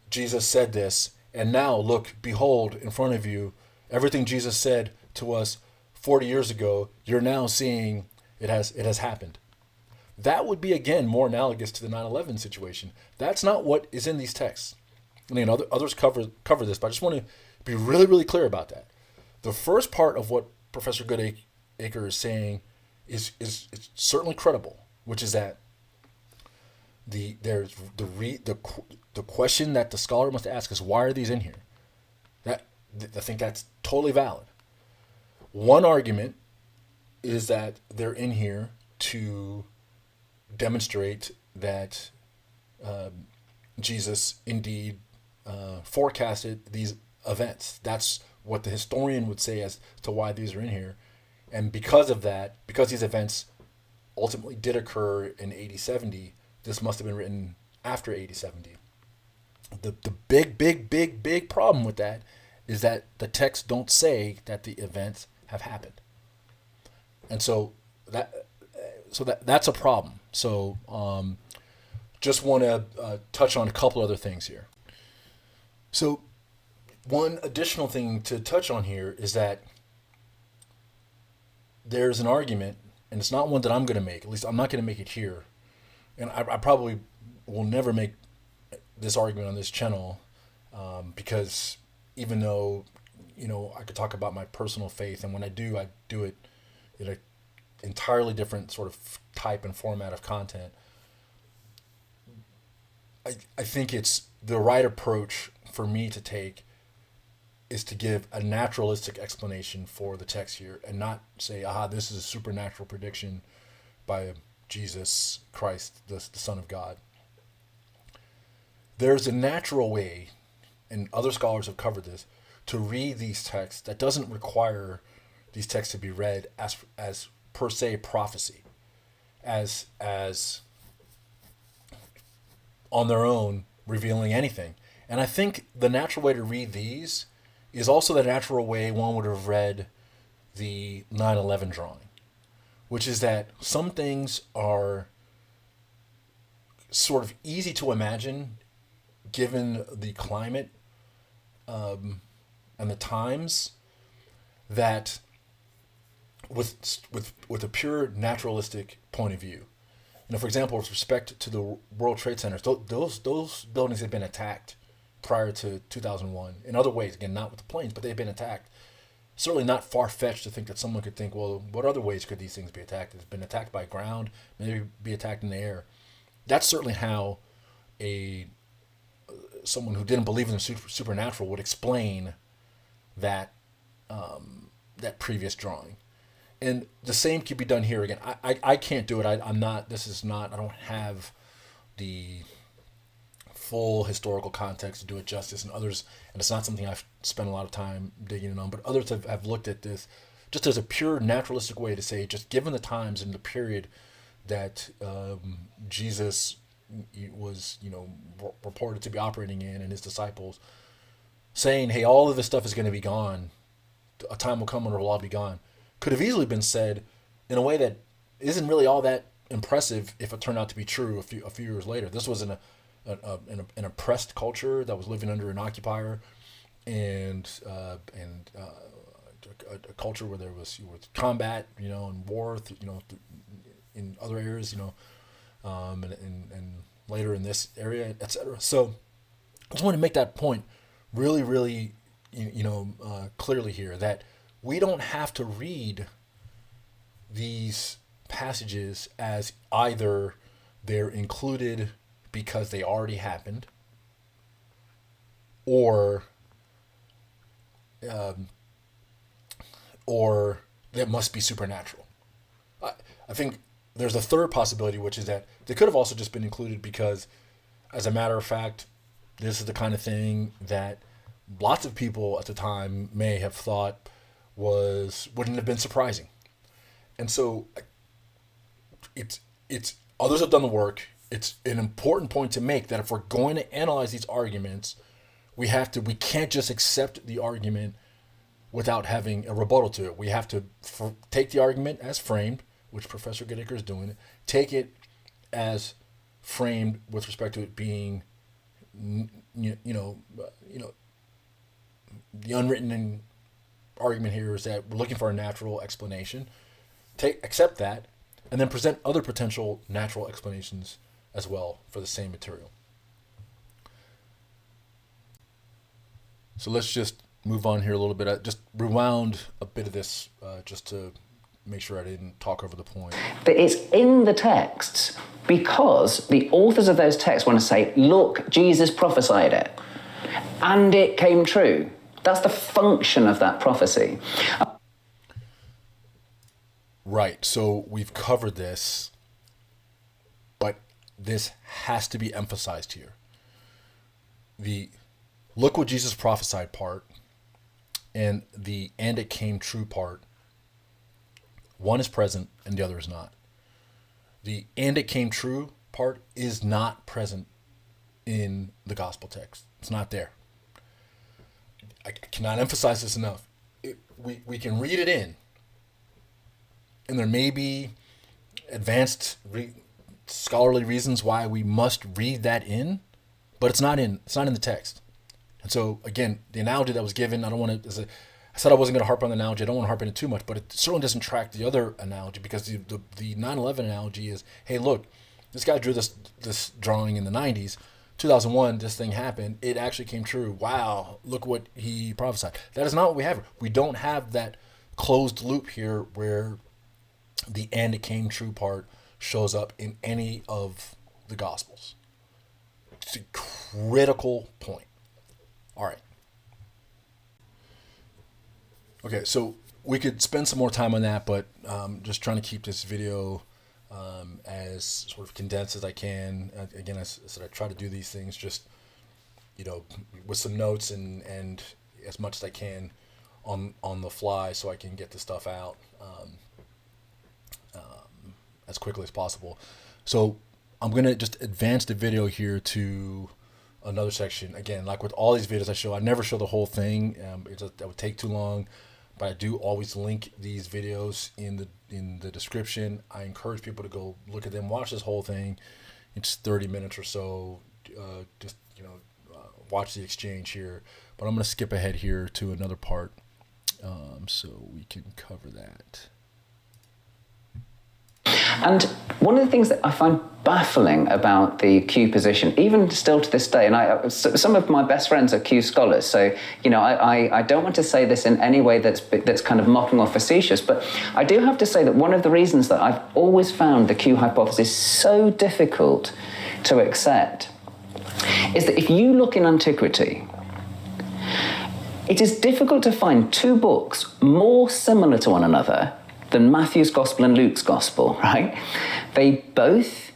Jesus said this, and now look, behold, in front of you, everything Jesus said to us 40 years ago, you're now seeing it has happened. That would be, again, more analogous to the 9/11 situation. That's not what is in these texts. I mean, others cover this, but I just want to be really, really clear about that. The first part of what Professor Goodacre is saying is certainly credible, which is that the question that the scholar must ask is, why are these in here? I think that's totally valid. One argument is that they're in here to demonstrate that Jesus indeed forecasted these events. That's what the historian would say as to why these are in here. And because of that, because these events ultimately did occur in AD 70, this must have been written after AD 70. The big problem with that is that the texts don't say that the events have happened. And so that's a problem. So just want to touch on a couple other things here. So one additional thing to touch on here is that there's an argument, and it's not one that I'm going to make. At least I'm not going to make it here. And I probably will never make this argument on this channel because even though, I could talk about my personal faith, and when I do it in an entirely different sort of type and format of content. I think it's the right approach for me to take is to give a naturalistic explanation for the text here and not say, aha, this is a supernatural prediction by Jesus Christ, the Son of God. There's a natural way, and other scholars have covered this, to read these texts that doesn't require these texts to be read as per se prophecy, as on their own revealing anything. And I think the natural way to read these is also the natural way one would have read the 9/11 drawing, which is that some things are sort of easy to imagine given the climate and the times, that with a pure naturalistic point of view. For example, with respect to the World Trade Centers, those buildings had been attacked prior to 2001 in other ways. Again, not with the planes, but they've been attacked. Certainly not far-fetched to think that someone could think, well, what other ways could these things be attacked? It's been attacked by ground, maybe be attacked in the air. That's certainly how someone who didn't believe in the supernatural would explain that that previous drawing. And the same could be done here. Again, I can't do it. I don't have the full historical context to do it justice, and it's not something I've spent a lot of time digging in on, but others have looked at this just as a pure naturalistic way to say, just given the times and the period that Jesus was, reported to be operating in, and his disciples, saying, hey, all of this stuff is going to be gone. A time will come when it will all be gone. Could have easily been said in a way that isn't really all that impressive if it turned out to be true a few years later. This was an oppressed culture that was living under an occupier, and a culture where there was combat, and war, in other areas, and later in this area, etc. So I just want to make that point really, really, clearly here, that we don't have to read these passages as either they're included because they already happened, or that must be supernatural. I think there's a third possibility, which is that they could have also just been included because, as a matter of fact, this is the kind of thing that lots of people at the time may have thought wouldn't have been surprising. And so it's others have done the work. It's an important point to make that if we're going to analyze these arguments, we can't just accept the argument without having a rebuttal to it. We have to take the argument as framed, which Professor Goodacre is doing, take it as framed with respect to it being, the unwritten argument here is that we're looking for a natural explanation. Accept that, and then present other potential natural explanations as well for the same material. So let's just move on here a little bit. I just rewound a bit of this just to make sure I didn't talk over the point. But it's in the texts because the authors of those texts want to say, look, Jesus prophesied it, and it came true. That's the function of that prophecy. Right, so we've covered this, but this has to be emphasized here. The look what Jesus prophesied part and it came true part, one is present and the other is not. The and it came true part is not present in the gospel text. It's not there. I cannot emphasize this enough. We can read it in, and there may be advanced scholarly reasons why we must read that in, but it's not in the text. And so again, the analogy that was given, I said I wasn't going to harp on the analogy. I don't want to harp on it too much, but it certainly doesn't track the other analogy, because the 9/11 analogy is, hey, look, this guy drew this drawing in the 90s. 2001, this thing happened. It actually came true. Wow, look what he prophesied. That is not what we have. We don't have that closed loop here where the and it came true part shows up in any of the Gospels. It's a critical point. All right. Okay, so we could spend some more time on that, but just trying to keep this video as sort of condensed as I can. Again, I said I try to do these things just, with some notes and as much as I can on the fly, so I can get the stuff out as quickly as possible. So I'm going to just advance the video here to another section. Again, like with all these videos I never show the whole thing. That would take too long. But I do always link these videos in the description. I encourage people to go look at them, watch this whole thing. It's 30 minutes or so. Watch the exchange here. But I'm going to skip ahead here to another part, so we can cover that. And one of the things that I find baffling about the Q position, even still to this day, and some of my best friends are Q scholars, so I don't want to say this in any way that's kind of mocking or facetious, but I do have to say that one of the reasons that I've always found the Q hypothesis so difficult to accept is that if you look in antiquity, it is difficult to find two books more similar to one another than Matthew's Gospel and Luke's Gospel, right? They both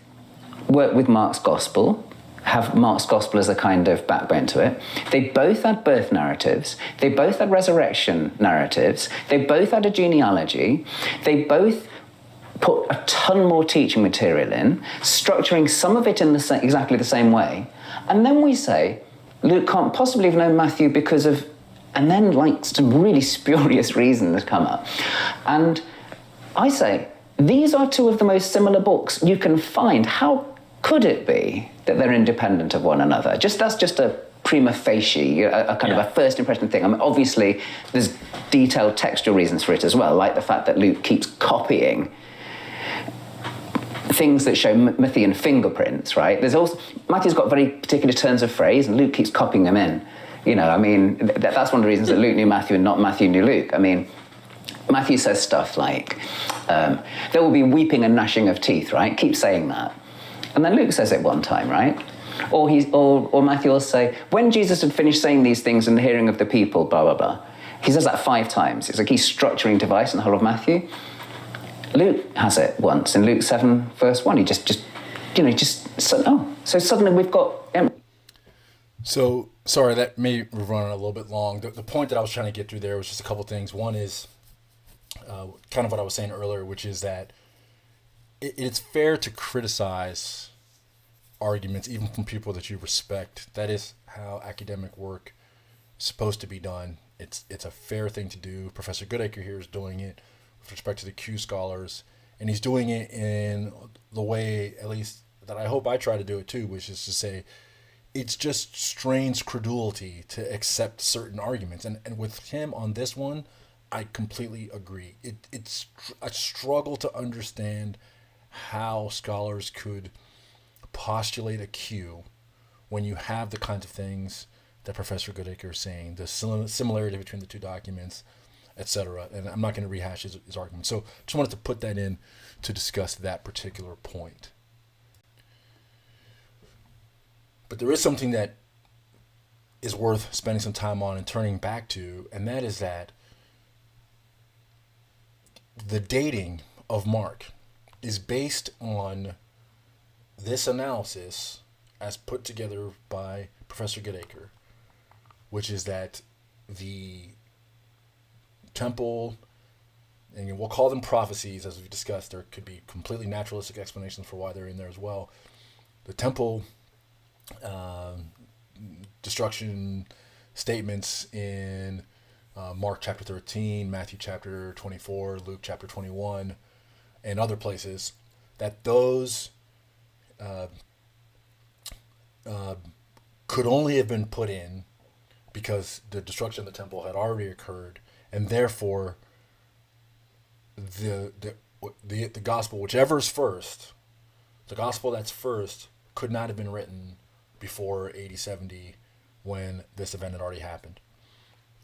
work with Mark's Gospel, have Mark's Gospel as a kind of backbone to it. They both had birth narratives. They both had resurrection narratives. They both had a genealogy. They both put a ton more teaching material in, structuring some of it in exactly the same way. And then we say, Luke can't possibly have known Matthew because of... And then, some really spurious reasons come up. And I say, these are two of the most similar books you can find. How could it be that they're independent of one another? That's just a prima facie, a kind of a first impression thing. I mean, obviously, there's detailed textual reasons for it as well, like the fact that Luke keeps copying things that show Matthean fingerprints, right? There's also... Matthew's got very particular turns of phrase, and Luke keeps copying them in. I mean, that's one of the reasons that Luke knew Matthew and not Matthew knew Luke. I mean, Matthew says stuff like, there will be weeping and gnashing of teeth, right? Keep saying that. And then Luke says it one time, right? Or Matthew will say, when Jesus had finished saying these things in the hearing of the people, blah, blah, blah. He says that 5 times. It's like he's structuring device in the whole of Matthew. Luke has it once in Luke 7, verse 1. So suddenly we've got... So, sorry, that may be running a little bit long. The point that I was trying to get through there was just a couple things. One is kind of what I was saying earlier, which is that it's fair to criticize arguments, even from people that you respect. That is how academic work is supposed to be done. It's a fair thing to do. Professor Goodacre here is doing it with respect to the Q scholars, and he's doing it in the way, at least, that I hope I try to do it too, which is to say, it's just strange credulity to accept certain arguments. And with him on this one, I completely agree. It's a struggle to understand how scholars could postulate a Q when you have the kinds of things that Professor Goodacre is saying, the similarity between the two documents, etc. And I'm not going to rehash his argument. So just wanted to put that in to discuss that particular point. But there is something that is worth spending some time on and turning back to, and that is that the dating of Mark is based on this analysis as put together by Professor Goodacre, which is that the temple, and we'll call them prophecies, as we've discussed, there could be completely naturalistic explanations for why they're in there as well. The temple destruction statements in Mark chapter 13, Matthew chapter 24, Luke chapter 21, and other places, that those could only have been put in because the destruction of the temple had already occurred, and therefore the gospel, whichever is first, the gospel that's first could not have been written before AD 70 when this event had already happened.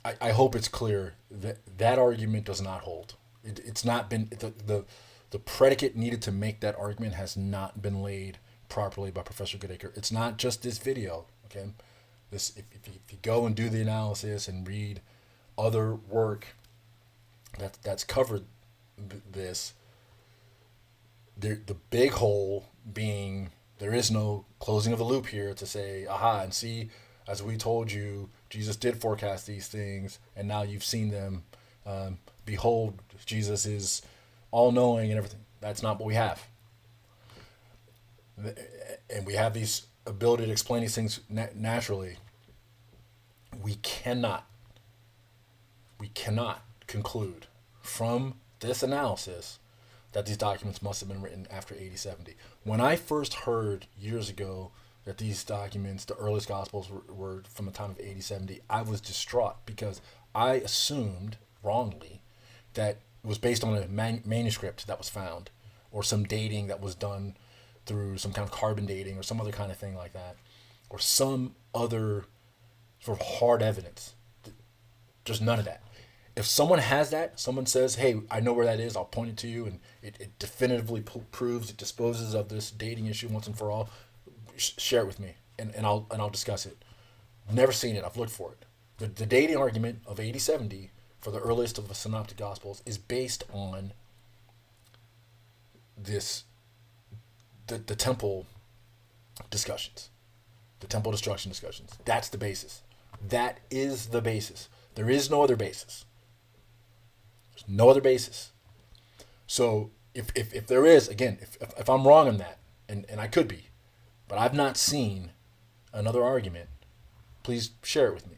I hope it's clear that that argument does not hold. It's not been, the predicate needed to make that argument has not been laid properly by Professor Goodacre. It's not just this video, okay? If you go and do the analysis and read other work that's covered this, the big hole being there is no closing of the loop here to say, aha, and see, as we told you, Jesus did forecast these things, and now you've seen them. Behold, Jesus is all-knowing and everything. That's not what we have. And we have these ability to explain these things naturally. We cannot conclude from this analysis that these documents must have been written after AD 70. When I first heard years ago that these documents, the earliest Gospels, were from the time of AD 70, I was distraught because I assumed, wrongly, that it was based on a manuscript that was found. or some dating that was done through some kind of carbon dating or some other kind of thing like that, or some other sort of hard evidence. There's none of that. If someone has that, someone says, hey, I know where that is, I'll point it to you, and it definitively proves, it disposes of this dating issue once and for all, share it with me, and I'll discuss it. Never seen it. I've looked for it. The dating argument of 80-70 for the earliest of the Synoptic Gospels is based on the temple discussions, the temple destruction discussions. That's the basis. That is the basis. There is no other basis. There's no other basis. So if there is, again, if I'm wrong on that, and I could be, but I've not seen another argument, please share it with me.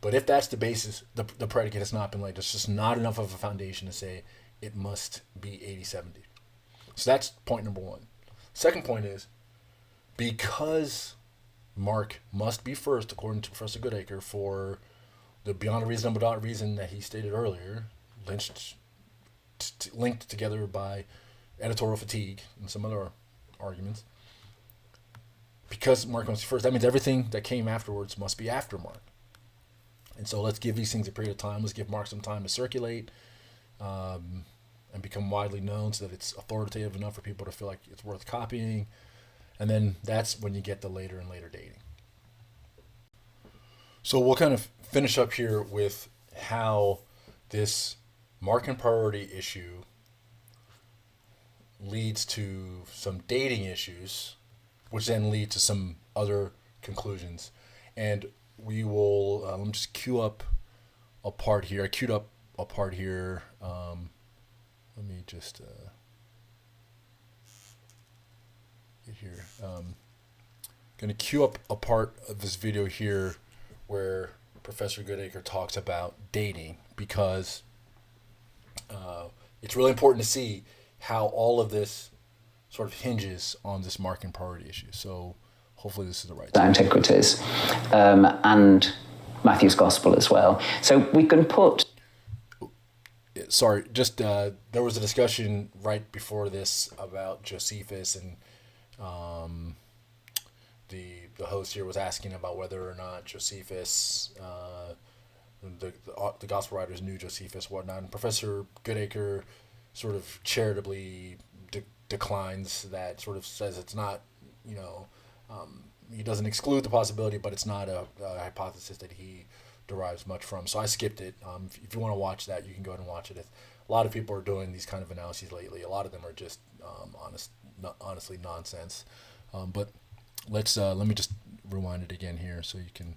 But if that's the basis, the predicate has not been laid. There's just not enough of a foundation to say it must be 80-70. So that's point number one. Second point is, because Mark must be first, according to Professor Goodacre, for the beyond a reasonable doubt reason that he stated earlier, linked together by editorial fatigue and some other arguments. Because Mark must be first, that means everything that came afterwards must be after Mark. And so let's give these things a period of time. Let's give Mark some time to circulate and become widely known so that it's authoritative enough for people to feel like it's worth copying. And then that's when you get the later and later dating. So we'll kind of finish up here with how this Markan Priority issue leads to some dating issues, which then lead to some other conclusions. And we will, let me just queue up a part here. I queued up a part here. Let me just get here. Going to queue up a part of this video here where Professor Goodacre talks about dating, because it's really important to see how all of this sort of hinges on this Markan Priority issue. So hopefully this is the right time. Antiquities, and Matthew's Gospel as well. So we can put... Sorry, just there was a discussion right before this about Josephus, and the host here was asking about whether or not Josephus, the gospel writers knew Josephus, whatnot. And Professor Goodacre sort of charitably declines that, sort of says it's not, he doesn't exclude the possibility, but it's not a hypothesis that he derives much from. So I skipped it. If you want to watch that, you can go ahead and watch it. A lot of people are doing these kind of analyses lately. A lot of them are just honestly nonsense. But let me just rewind it again here so you can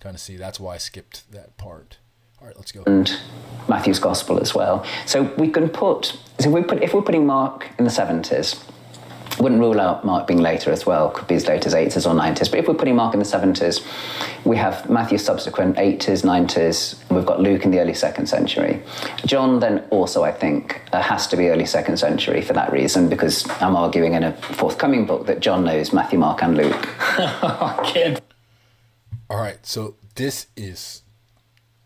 kind of see. That's why I skipped that part. All right, let's go. And Matthew's Gospel as well. So we can put, if we're putting Mark in the 70s, wouldn't rule out Mark being later as well, could be as late as 80s or 90s, but if we're putting Mark in the 70s, we have Matthew subsequent 80s, 90s, and we've got Luke in the early 2nd century. John then also, I think, has to be early 2nd century for that reason, because I'm arguing in a forthcoming book that John knows Matthew, Mark, and Luke. Kid. All right, so this is,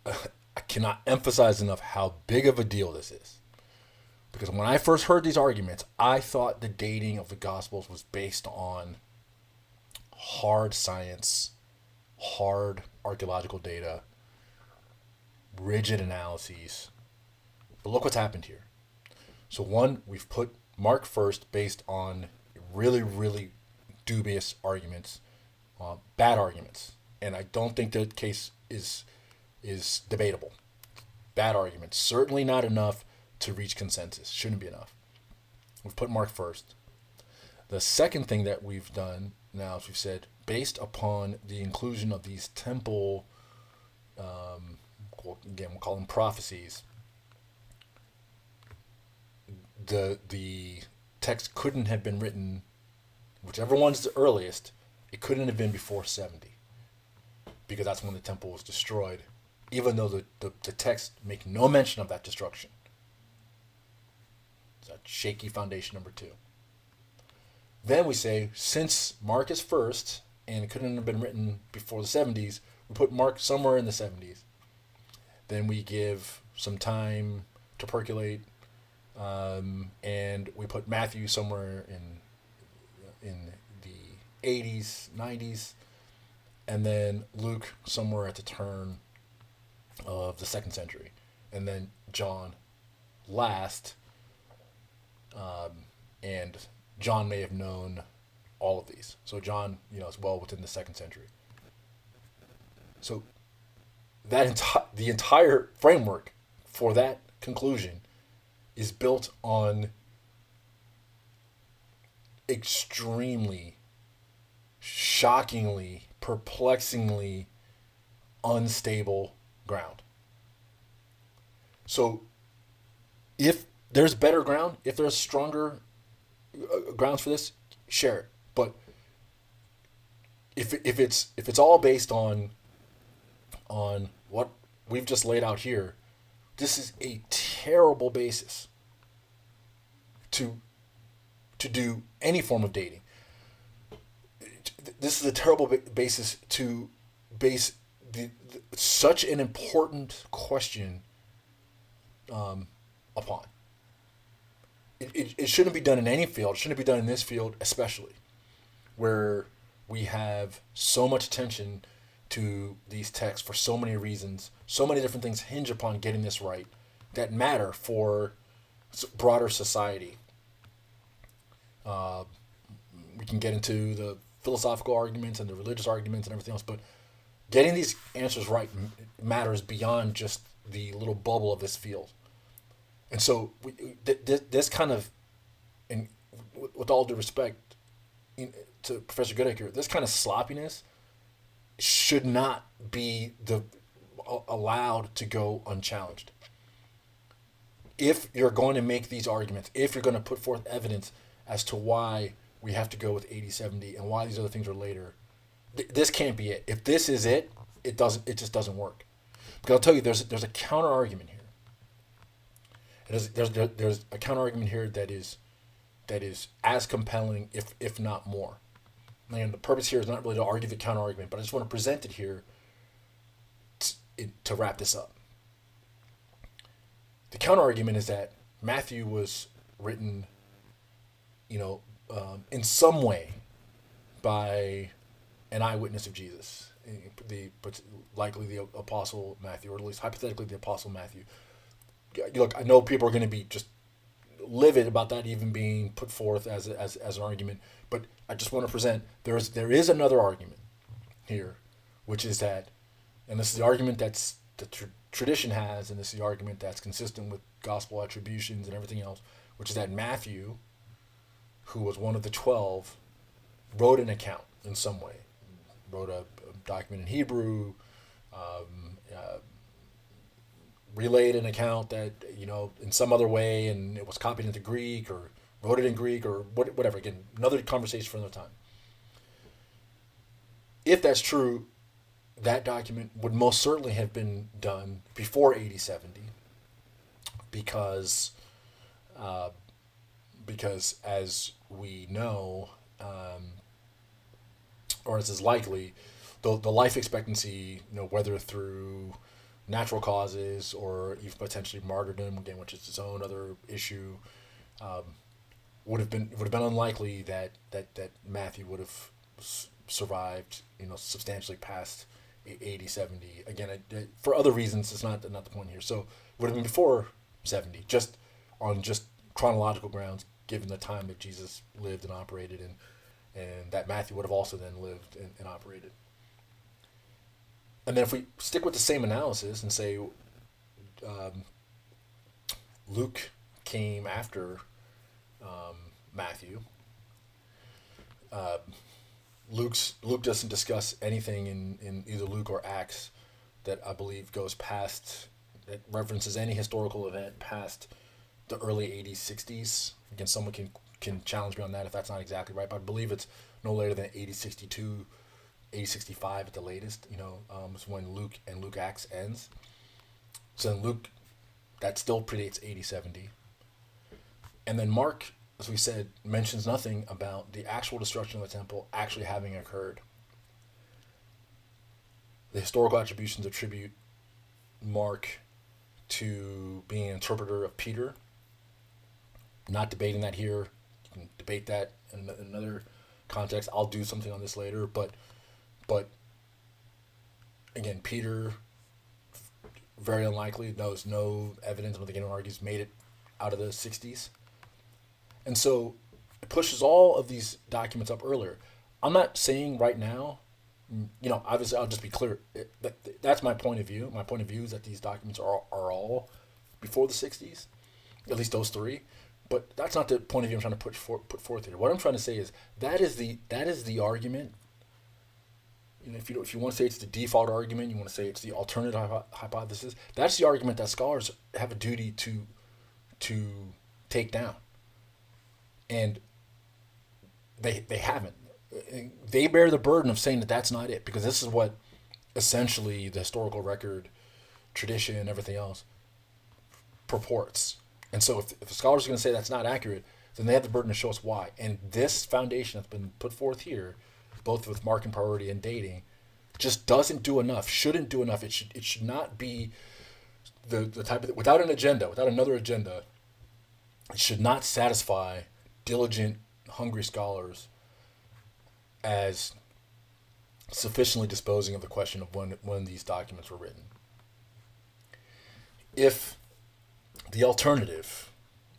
I cannot emphasize enough how big of a deal this is. Because when I first heard these arguments, I thought the dating of the Gospels was based on hard science, hard archaeological data, rigid analyses. But look what's happened here. So one, we've put Mark first based on really, really dubious arguments, bad arguments. And I don't think the case is debatable. Bad arguments. Certainly not enough to reach consensus. Shouldn't be enough. We've put Mark first. The second thing that we've done now is we've said, based upon the inclusion of these temple, again, we'll call them prophecies, the text couldn't have been written, whichever one's the earliest, it couldn't have been before 70, because that's when the temple was destroyed, even though the text make no mention of that destruction. That shaky foundation number 2. Then we say, since Mark is first and it couldn't have been written before the 70s, we put Mark somewhere in the 70s. Then we give some time to percolate and we put Matthew somewhere in the 80s, 90s, and then Luke somewhere at the turn of the 2nd century, and then John last. And John may have known all of these. So John, is well within the 2nd century. So the entire framework for that conclusion is built on extremely, shockingly, perplexingly unstable ground. So if there's better ground, if there's stronger grounds for this, share it. But if it's all based on what we've just laid out here, this is a terrible basis to do any form of dating. This is a terrible basis to base such an important question upon. It shouldn't be done in any field. It shouldn't be done in this field, especially where we have so much attention to these texts for so many reasons. So many different things hinge upon getting this right that matter for broader society. We can get into the philosophical arguments and the religious arguments and everything else, but getting these answers right matters beyond just the little bubble of this field. And so this kind of, and with all due respect to Professor Goodacre, this kind of sloppiness should not be allowed to go unchallenged. If you're going to make these arguments, if you're going to put forth evidence as to why we have to go with 80-70 and why these other things are later, this can't be it. If this is it, it just doesn't work. Because I'll tell you, there's a counter argument here. There's a counter argument here that is as compelling, if not more. And the purpose here is not really to argue the counter argument, but I just want to present it here to wrap this up. The counter argument is that Matthew was written, in some way by an eyewitness of Jesus, likely the Apostle Matthew, or at least hypothetically the Apostle Matthew. Look, I know people are going to be just livid about that even being put forth as an argument, but I just want to present there is another argument here, which is that, and this is the argument that's the tradition has, and this is the argument that's consistent with gospel attributions and everything else, which is that Matthew, who was one of the 12, wrote an account in some way, wrote a document in Hebrew, relayed an account that, in some other way, and it was copied into Greek, or wrote it in Greek, or whatever. Again, another conversation for another time. If that's true, that document would most certainly have been done before 80-70, because as we know, or as is likely, the life expectancy, whether through natural causes or even potentially martyrdom, again, which is its own other issue, would have been unlikely that Matthew would have survived, substantially past 80-70. Again, for other reasons, it's not the point here. So it would have been before 70, just on chronological grounds, given the time that Jesus lived and operated, and that Matthew would have also then lived and operated. And then if we stick with the same analysis and say Luke came after Matthew, Luke doesn't discuss anything in either Luke or Acts that I believe goes past, that references any historical event past the early 80s, 60s. Again, someone can challenge me on that if that's not exactly right, but I believe it's no later than 80-62, 80-65 at the latest, is when Luke Acts ends. So then Luke, that still predates 80-70. And then Mark, as we said, mentions nothing about the actual destruction of the temple actually having occurred. The historical attributions attribute Mark to being an interpreter of Peter, not debating that here. You can debate that in another context. I'll do something on this later, but again, Peter, very unlikely. There's no evidence. I don't think anyone argues made it out of the 60s. And so it pushes all of these documents up earlier. I'm not saying right now, obviously I'll just be clear. That's my point of view. My point of view is that these documents are all before the 60s, at least those three. But that's not the point of view I'm trying to put forth here. What I'm trying to say is that is the argument. If you want to say it's the default argument, you want to say it's the alternative hypothesis. That's the argument that scholars have a duty to take down, and they haven't. They bear the burden of saying that that's not it, because this is what essentially the historical record, tradition, and everything else purports. And so if the scholars are going to say that's not accurate, then they have the burden to show us why. And this foundation that's been put forth here, both with Markan Priority and dating, just doesn't do enough, shouldn't do enough. It should not be the type of, without an agenda, without another agenda, it should not satisfy diligent, hungry scholars as sufficiently disposing of the question of when these documents were written. If the alternative,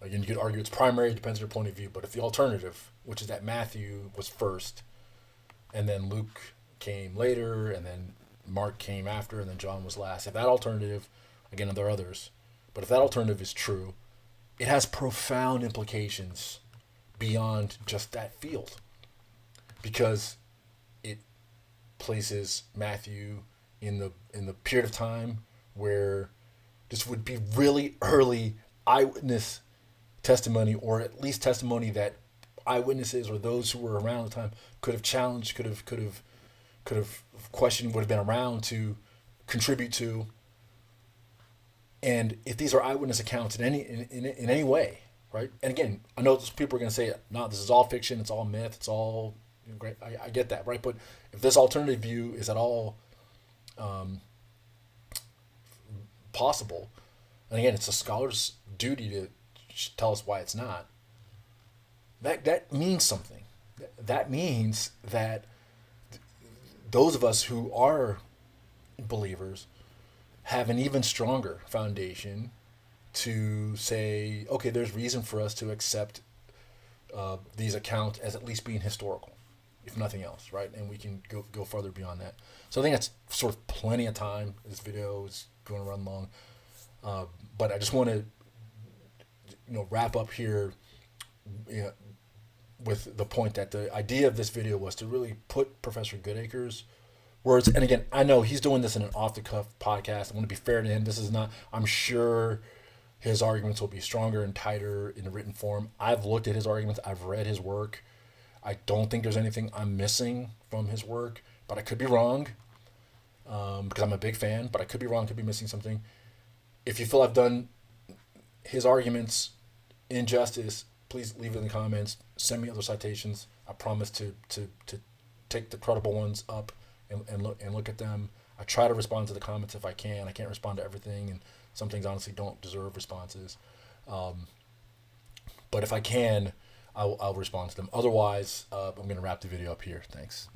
again, you could argue it's primary, it depends on your point of view, but if the alternative, which is that Matthew was first, and then Luke came later, and then Mark came after, and then John was last, if that alternative, again, there are others, but if that alternative is true, it has profound implications beyond just that field, because it places Matthew in the period of time where this would be really early eyewitness testimony, or at least testimony that eyewitnesses or those who were around at the time could have challenged, could have questioned, would have been around to contribute to. And if these are eyewitness accounts in any way, right? And again, I know people are going to say, no, this is all fiction, it's all myth, it's all great. I get that, right? But if this alternative view is at all possible, and again, it's a scholar's duty to tell us why it's not, that means something. That means that those of us who are believers have an even stronger foundation to say, okay, there's reason for us to accept these accounts as at least being historical, if nothing else, right? And we can go further beyond that. So I think that's sort of plenty of time. This video is going to run long. But I just want to wrap up here with the point that the idea of this video was to really put Professor Goodacre's words, and again, I know he's doing this in an off-the-cuff podcast. I want to be fair to him. This is not, I'm sure his arguments will be stronger and tighter in the written form. I've looked at his arguments. I've read his work. I don't think there's anything I'm missing from his work, but I could be wrong because I'm a big fan, but I could be wrong, could be missing something. If you feel I've done his arguments injustice, please leave it in the comments. Send me other citations. I promise to take the credible ones up and look at them. I try to respond to the comments if I can. I can't respond to everything, and some things honestly don't deserve responses. But if I can, I'll respond to them. Otherwise, I'm going to wrap the video up here. Thanks.